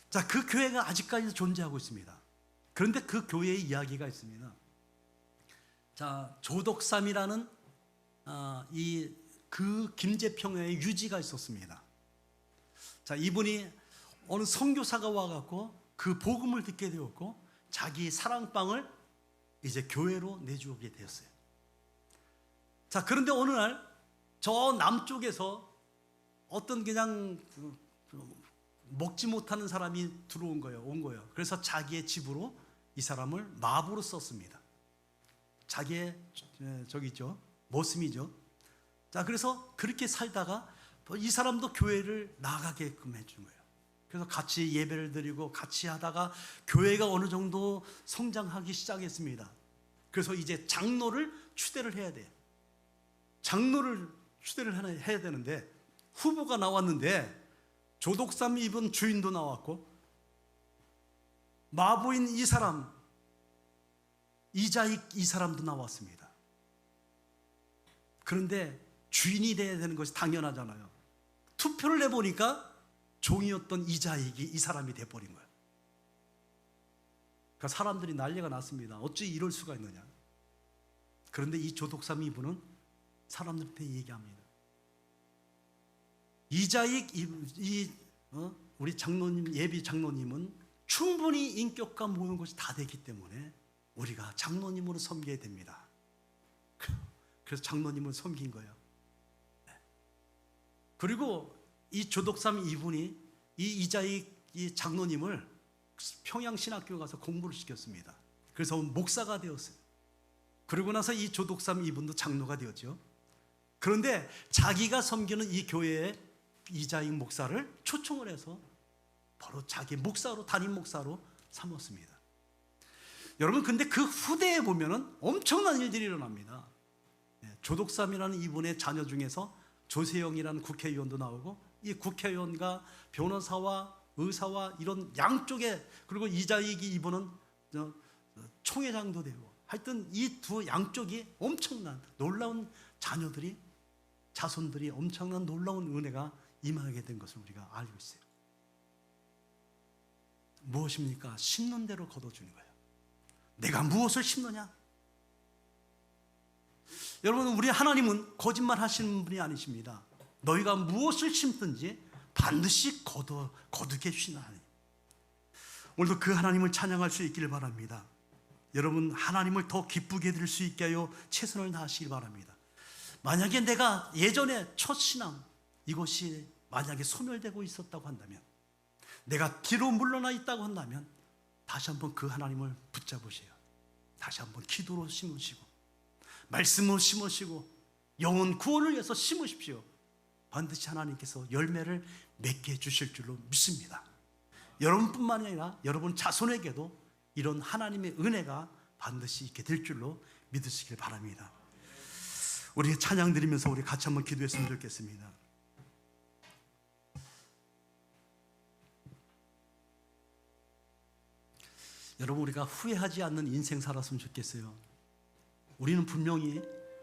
자, 그 교회가 아직까지 존재하고 있습니다. 그런데 그 교회의 이야기가 있습니다. 자, 조덕삼이라는 그 김제평야의 유지가 있었습니다. 자, 이분이 어느 선교사가 와갖고 그 복음을 듣게 되었고, 자기 사랑방을 이제 교회로 내주게 되었어요. 자, 그런데 어느 날 저 남쪽에서 어떤 그냥 먹지 못하는 사람이 들어온 거예요. 온 거예요. 그래서 자기의 집으로 이 사람을 마부로 썼습니다. 자기의 저기 있죠, 모습이죠. 자, 그래서 그렇게 살다가 이 사람도 교회를 나가게끔 해준 거예요. 그래서 같이 예배를 드리고 같이 하다가 교회가 어느 정도 성장하기 시작했습니다. 그래서 이제 장로를 추대를 해야 돼요. 장로를 추대를 해야 되는데 후보가 나왔는데 조독삼 입은 주인도 나왔고 마부인 이 사람 이자익 이 사람도 나왔습니다. 그런데 주인이 돼야 되는 것이 당연하잖아요. 투표를 내보니까 종이었던 이자익이 이 사람이 돼버린 거예요. 그러니까 사람들이 난리가 났습니다. 어찌 이럴 수가 있느냐. 그런데 이 조독삼 이분은 사람들한테 얘기합니다. 이자익 우리 장로님, 예비 장로님은 충분히 인격과 모든 것이 다 되기 때문에 우리가 장로님으로 섬겨야 됩니다. 그래서 장로님을 섬긴 거예요. 그리고 이 조덕삼 이분이 이 이자익 이 장로님을 평양신학교 가서 공부를 시켰습니다. 그래서 목사가 되었어요. 그러고 나서 이 조덕삼 이분도 장로가 되었죠. 그런데 자기가 섬기는 이 교회에 이자익 목사를 초청을 해서 바로 자기 목사로, 담임 목사로 삼았습니다. 여러분, 근데 그 후대에 보면은 엄청난 일들이 일어납니다. 조덕삼이라는 이분의 자녀 중에서 조세영이라는 국회의원도 나오고, 이 국회의원과 변호사와 의사와 이런 양쪽에, 그리고 이자익이 이분은 총회장도 되고, 하여튼 이 두 양쪽이 엄청난 놀라운 자손들이 엄청난 놀라운 은혜가 임하게 된 것을 우리가 알고 있어요. 무엇입니까? 심는 대로 거둬주는 거예요. 내가 무엇을 심느냐? 여러분, 우리 하나님은 거짓말 하시는 분이 아니십니다. 너희가 무엇을 심든지 반드시 거두게 주신 하나님. 오늘도 그 하나님을 찬양할 수 있기를 바랍니다. 여러분, 하나님을 더 기쁘게 해드릴 수 있게 하여 최선을 다하시길 바랍니다. 만약에 내가 예전에 첫 신앙 이것이 만약에 소멸되고 있었다고 한다면, 내가 뒤로 물러나 있다고 한다면 다시 한번 그 하나님을 붙잡으세요. 다시 한번 기도로 심으시고 말씀으로 심으시고 영혼 구원을 위해서 심으십시오. 반드시 하나님께서 열매를 맺게 해주실 줄로 믿습니다. 여러분뿐만 아니라 여러분 자손에게도 이런 하나님의 은혜가 반드시 있게 될 줄로 믿으시길 바랍니다. 우리 찬양 드리면서 우리 같이 한번 기도했으면 좋겠습니다. 여러분, 우리가 후회하지 않는 인생 살았으면 좋겠어요. 우리는 분명히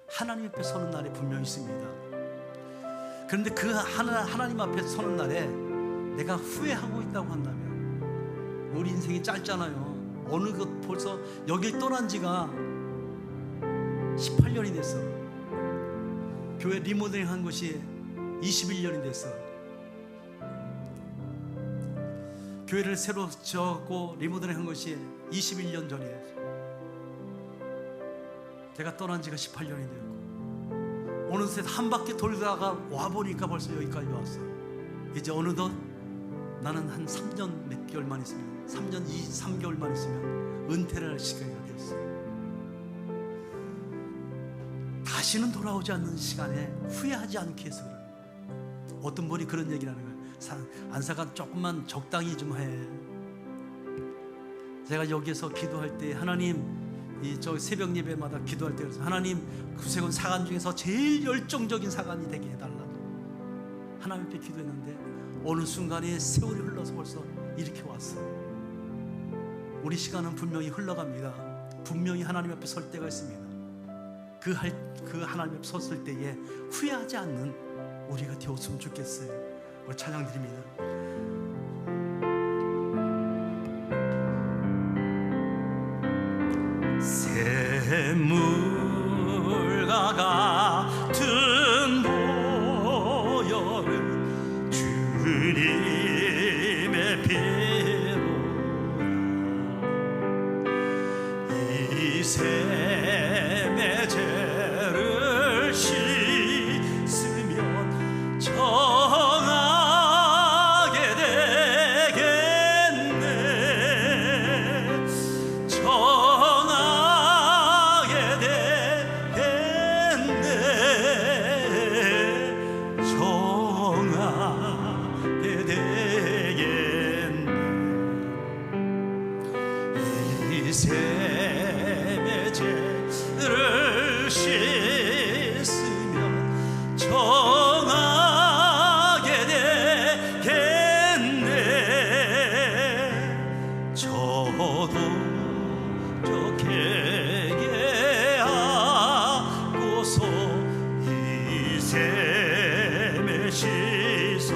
하나님 앞에 서는 날이 분명히 있습니다. 그런데 그 하나님 앞에 서는 날에 내가 후회하고 있다고 한다면, 우리 인생이 짧잖아요. 어느 것 벌써 여길 떠난 지가 18년이 됐어. 교회 리모델링 한 것이 21년이 됐어. 교회를 새로 지었고 리모델링 한 것이 21년 전이에요. 제가 떠난 지가 18년이 되었고, 어느새 한 바퀴 돌다가 와보니까 벌써 여기까지 왔어. 이제 어느덧 나는 한 3년 몇 개월만 있으면, 3년 3개월만 있으면 은퇴를 할 시간이 되었어. 다시는 돌아오지 않는 시간에 후회하지 않게 해서 그래. 어떤 분이 그런 얘기를 하는 거예요. 안사가 조금만 적당히 좀 해. 제가 여기에서 기도할 때 하나님, 저 새벽 예배마다 기도할 때 그래서 하나님, 구세군 사간 중에서 제일 열정적인 사간이 되게 해달라고 하나님 앞에 기도했는데, 어느 순간에 세월이 흘러서 벌써 이렇게 왔어. 우리 시간은 분명히 흘러갑니다. 분명히 하나님 앞에 설 때가 있습니다. 그 하나님 앞에 섰을 때에 후회하지 않는 우리가 되었으면 좋겠어요. 우리 찬양 드립니다. 샘물과 같은 보혈은 주님의 피로라. 이 샘의 죄를 씻으면 정하게 되겠네. 정하게 되겠네. 정하게 되겠네. 이 샘의 죄를 씻으면 정하게 되겠네. 저도 좋게 하고서 이 샘의 시선,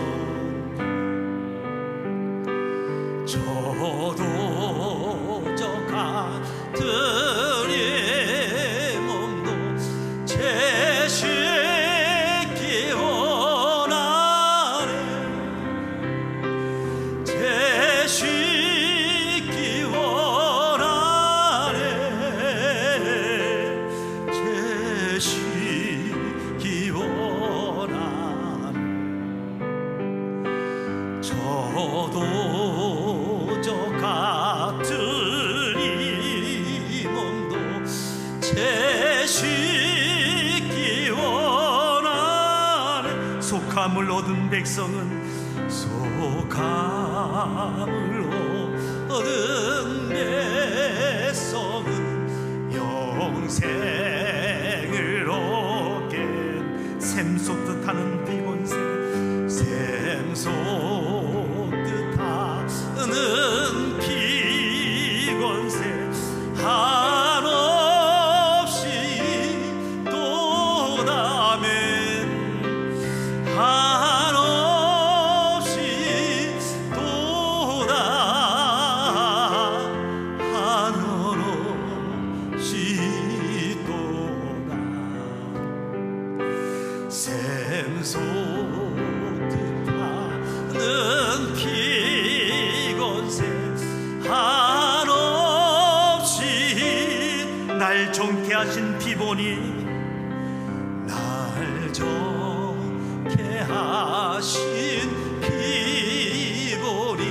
저도 저 같은 이 몸도 제식기 원하네. 제식기 원하네. 제식기 원하네. 저도 저 같은 이 몸도 제식기 원하네. 속함을 얻은 백성은, 속함을 얻은 백성은 영생을 얻게. 샘솟듯 하는 비곤새, 샘솟듯 하는 비곤새 한없이 돋아맨, 한없이 돋아, 한없이 돋아. 솟듯하는 피곤새 한없이 날 정케 하신 피보니 날 정케 하신 피보니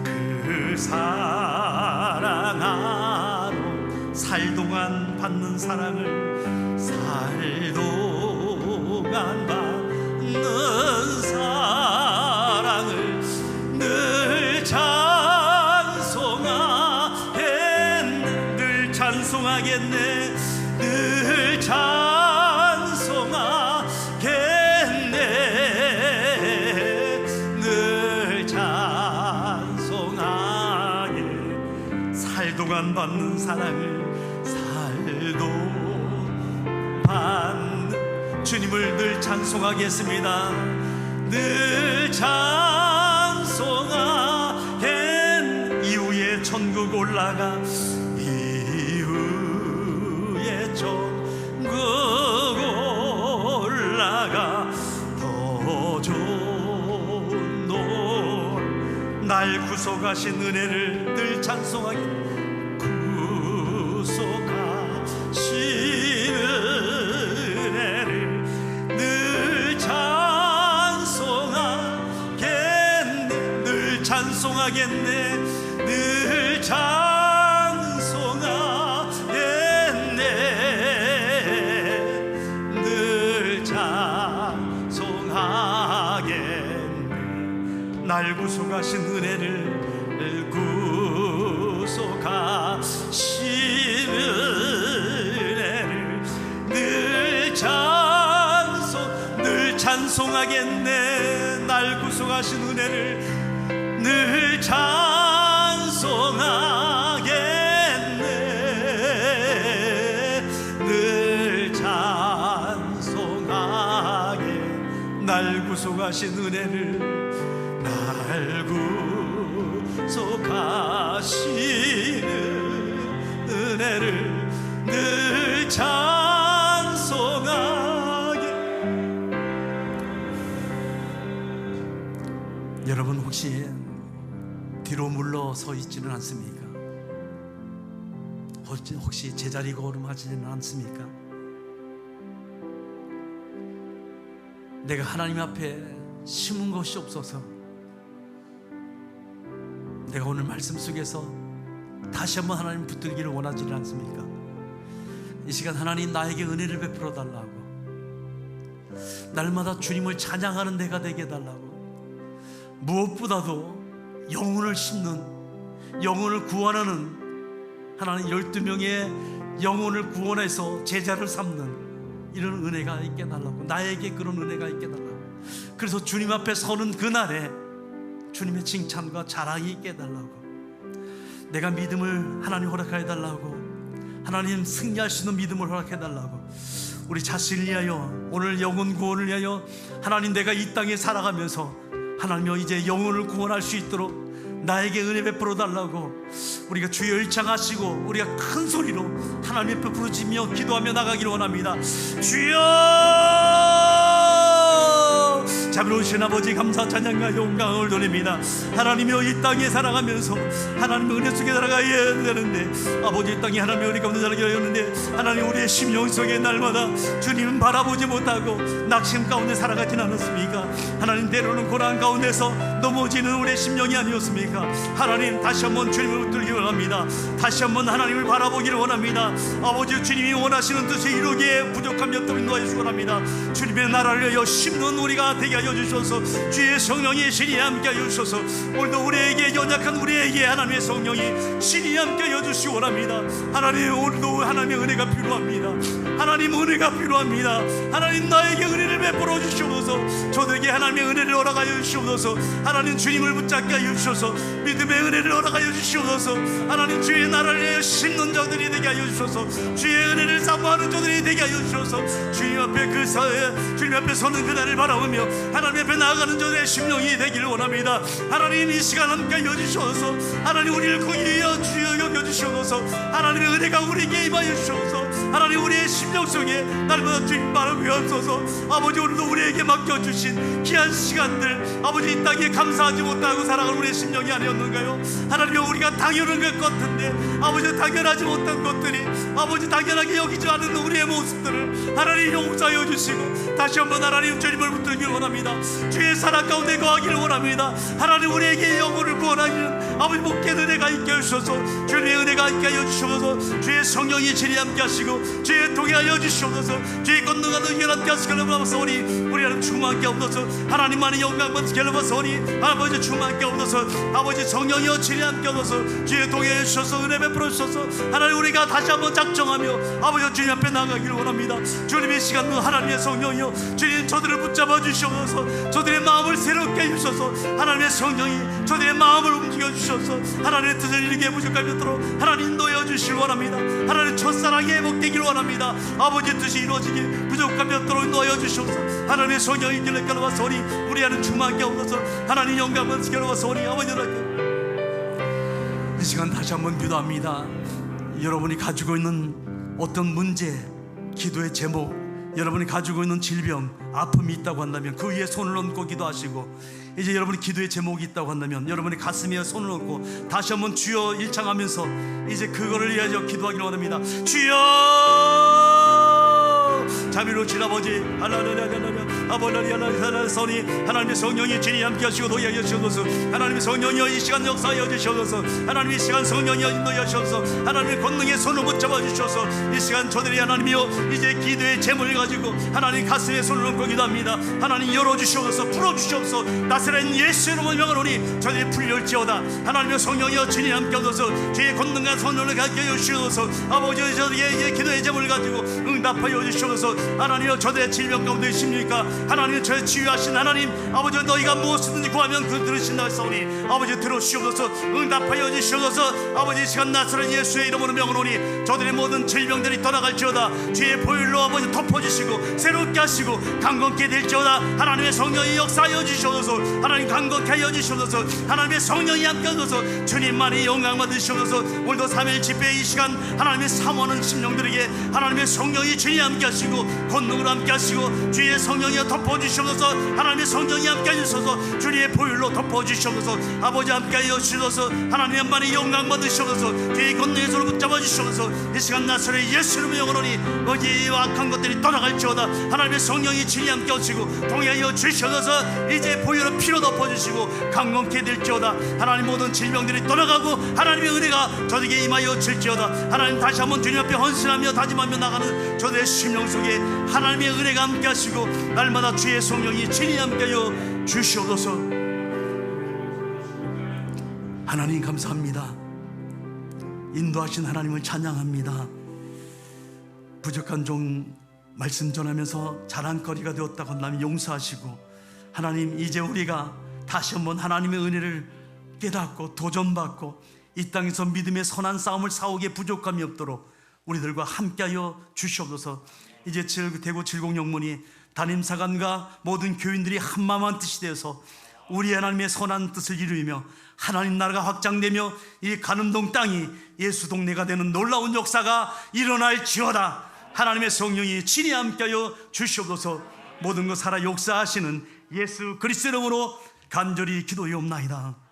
그 사랑 안으로 살동안 받는 사랑을 살동안 받는 사랑을 늘 찬송하겠네 늘 찬송하겠네 늘 찬송하겠네 늘 찬송하게 살동안 받는 사랑을 살동받는 주님을 늘 찬송하겠습니다. 늘 찬송하겠 이후에 천국 올라가 이후에 천국 올라가 더 좋은 날 구속하신 은혜를 늘 찬송하게 구속하신 은혜를 늘 찬송하겠네 늘 찬송하겠네 늘 찬송하겠네 늘 찬송하겠네 날 구속하신 은혜를 구속하신 은혜를 늘 찬송하겠네 날 구속하신 은혜를 늘 찬송하겠네 늘 찬송하게 날 구속하신 은혜를 날 구속하시는 은혜를 늘 찬송하게 여러분 혹시 뒤로 물러서 있지는 않습니까? 혹시 제자리 걸음하지는 않습니까? 내가 하나님 앞에 심은 것이 없어서 내가 오늘 말씀 속에서 다시 한번 하나님 붙들기를 원하지는 않습니까? 이 시간 하나님 나에게 은혜를 베풀어 달라고 날마다 주님을 찬양하는 내가 되게 해달라고 무엇보다도 영혼을 심는 영혼을 구원하는 하나님 12명의 영혼을 구원해서 제자를 삼는 이런 은혜가 있게 해달라고 나에게 그런 은혜가 있게 해달라고 그래서 주님 앞에 서는 그날에 주님의 칭찬과 자랑이 있게 해달라고 내가 믿음을 하나님 허락해 달라고 하나님 승리할 수 있는 믿음을 허락해 달라고 우리 자신을 위하여 오늘 영혼 구원을 위하여 하나님 내가 이 땅에 살아가면서 하나님여 이제 영혼을 구원할 수 있도록 나에게 은혜 베풀어 달라고 우리가 주여 일창하시고 우리가 큰 소리로 하나님 앞에 부르짖며 기도하며 나가기를 원합니다. 주여 자비로우신 아버지 감사 찬양과 영광을 돌립니다. 하나님이여 이 땅에 살아가면서 하나님의 은혜 속에 살아가야 되는데 아버지 이 땅에 하나님의 은혜 가운데 살아가야 하는데 하나님 우리의 심령 속에 날마다 주님은 바라보지 못하고 낙심 가운데 살아가진 않았습니까? 하나님 때로는 고난 가운데서 넘어지는 우리의 심령이 아니었습니까? 하나님 다시 한번 주님을 붙들기 원합니다. 다시 한번 하나님을 바라보기를 원합니다. 아버지 주님이 원하시는 뜻을 이루기에 부족함이 없도록 인도하시기 원합니다. 주님의 나라를 위하여 심는 우리가 되게 하여 주셔서 주의 성령이 신이 함께 하여 주셔서 오늘도 우리에게 연약한 우리에게 하나님의 성령이 신이 함께 하여 주시기 원합니다. 하나님 오늘도 하나님의 은혜가 필요합니다. 하나님 은혜가 필요합니다. 하나님 나에게 은혜를 베풀어 주시옵소서. 저들에게 하나님의 은혜를 허락하여 주시옵소서. 하나님 주님을 붙잡게 하여 주셔서 믿음의 은혜를 허락하여 주시옵소서. 하나님 주의 나라를 위하여 심는 자들이 되게 하여 주셔서 주의 은혜를 사모하는 자들이 되게 하여 주셔서 주님 앞에 그 사회 주님 앞에 서는 그날을 바라보며 하나님 앞에 나아가는 자들의 심령이 되기를 원합니다. 하나님 이 시간 함께 하여 주셔서 하나님 우리를 거기에 주여 여겨 주시옵소서. 하나님의 은혜가 우리에게 임하여 주셔서 하나님 우리의 심령 속에 날마다 주님만을 외워서서 아버지 오늘도 우리에게 맡겨주신 귀한 시간들 아버지 이 땅에 감사하지 못하고 살아가는 우리의 심령이 아니었는가요? 하나님 우리가 당연한 것 같은데 아버지 당연하지 못한 것들이 아버지 당연하게 여기지 않은 우리의 모습들을 하나님 용서하여 주시고 다시 한번 하나님 주님을 붙들기를 원합니다. 주의 사랑 가운데 거하기를 원합니다. 하나님 우리에게 영혼을 구원하시는 아버지 목회의 은혜가 있게 하셔서 주님의 은혜가 있게 하여 주시옵소서. 주의 성령이 진리 함께 하시고 주의 동행하여 주시옵소서. 주의 권능과 능력 함께 하시기를 원하옵소니 우리 하나님 충만케 없어서 하나님만의 영광 받기를 원하옵소니 아버지 충만케 없어서 아버지 성령이여 진리 함께 없어서 주의 동행하여 주셔서 은혜 베풀어 주셔서 하나님 우리가 다시 한번 작정하며 아버지 주님 앞에 나가기를 원합니다. 주님의 시간 하나님의 성령이여 주님 저들을 붙잡아 주시옵소서. 저들의 마음을 새롭게 해주셔서 하나님의 성령이 저들의 마음을 움직여 주셔서 하나님의 뜻을 이루게 부족할 뵙도록 하나님 인도해 주시길 원합니다. 하나님 첫사랑이 회복되기를 원합니다. 아버지 뜻이 이루어지기 부족할 뵙도록 인도하여 주시옵소서. 하나님의 성령이 길을 깔아와서니 우리 하는 충만케 없어서 하나님 영광을 지켜와서니 아버지 이 시간 다시 한번 기도합니다. 여러분이 가지고 있는 어떤 문제, 기도의 제목, 여러분이 가지고 있는 질병, 아픔이 있다고 한다면 그 위에 손을 얹고 기도하시고 이제 여러분이 기도의 제목이 있다고 한다면 여러분이 가슴에 손을 얹고 다시 한번 주여 일창하면서 이제 그거를 위하여 기도하기를 원합니다. 주여 자비로우신 아버지 아버지 하나님의 성령이 진리 함께 하시고 도의하여 주셔서 하나님의 성령이여 이 시간 역사하여 주셔서 하나님의 시간 성령이여 인도하여 주셔서 하나님의 권능의 손을 붙잡아 주셔서 이 시간 저들이 하나님이여 이제 기도의 제목을 가지고 하나님 가슴에 손을 얹고 기도합니다. 하나님 열어주시옵소서 풀어주시옵소서. 나사렛 예수 이름으로 명하노니 저들이 풀릴지어다. 하나님의 성령이여 진리 함께 하셔서 주의 권능과 손을 갖게 하여 주셔서 아버지 저들의 기도의 제목을 가지고 응답하여 주시옵소서. 하나님여 저들의 질병 가운데 있습니까? 하나님 저의 치유하신 하나님 아버지 너희가 무엇이든지 구하면 그 들으신다 했사오니 아버지 들어주시옵소서. 응답하여 주시옵소서. 아버지 시간 나사렛 예수의 이름으로 명하노니 저들의 모든 질병들이 떠나갈지어다. 주의 보혈로 아버지 덮어주시고 새롭게 하시고 강건케 될지어다. 하나님의 성령이 역사하여 주시옵소서. 하나님 강건케 하여 주시옵소서. 하나님의 성령이 함께 하셔서 주님만이 영광 받으시옵소서. 오늘도 3일 집회 이 시간 하나님의 사모하는 심령들에게 하나님의 성령이 주님 함께 하시고 권능으로 함께 하시고 주의 성령이 덮어주시옵소서. 하나님의 성령이 함께 하셔서 주의 보혈로 덮어주시옵소서. 아버지 함께 하여 주셔서 하나님의 만이 영광 받으시옵소서. 주의 권능의 손을 붙잡아 주시옵소서. 이 시간 나사렛 예수 이름으로 영원하니 어제와 악한 것들이 떠나갈지어다. 하나님의 성령이 진리 함께 하시고 동행하여 주시옵소서. 이제 보혈로 피로 덮어주시고 강건케 될지어다. 하나님 모든 질병들이 떠나가고 하나님의 은혜가 저에게 임하여 질지어다. 하나님 다시 한번 주님 앞에 헌신하며 다짐하며 나가는 저들의 심령 속에 하나님의 은혜가 함께 하시고 날마다 주의 성령이 진리 함께 하여 주시옵소서. 하나님 감사합니다. 인도하신 하나님을 찬양합니다. 부족한 종 말씀 전하면서 자랑거리가 되었다고 한다면 용서하시고 하나님 이제 우리가 다시 한번 하나님의 은혜를 깨닫고 도전받고 이 땅에서 믿음의 선한 싸움을 싸우기에 부족함이 없도록 우리들과 함께하여 주시옵소서. 이제 대구 칠곡영문이 담임사관과 모든 교인들이 한마음 한뜻이 되어서 우리 하나님의 선한 뜻을 이루며 하나님 나라가 확장되며 이 가늠동 땅이 예수 동네가 되는 놀라운 역사가 일어날지어다. 하나님의 성령이 친히 함께하여 주시옵소서. 모든 것 살아 역사하시는 예수 그리스도 이름으로 간절히 기도하옵나이다.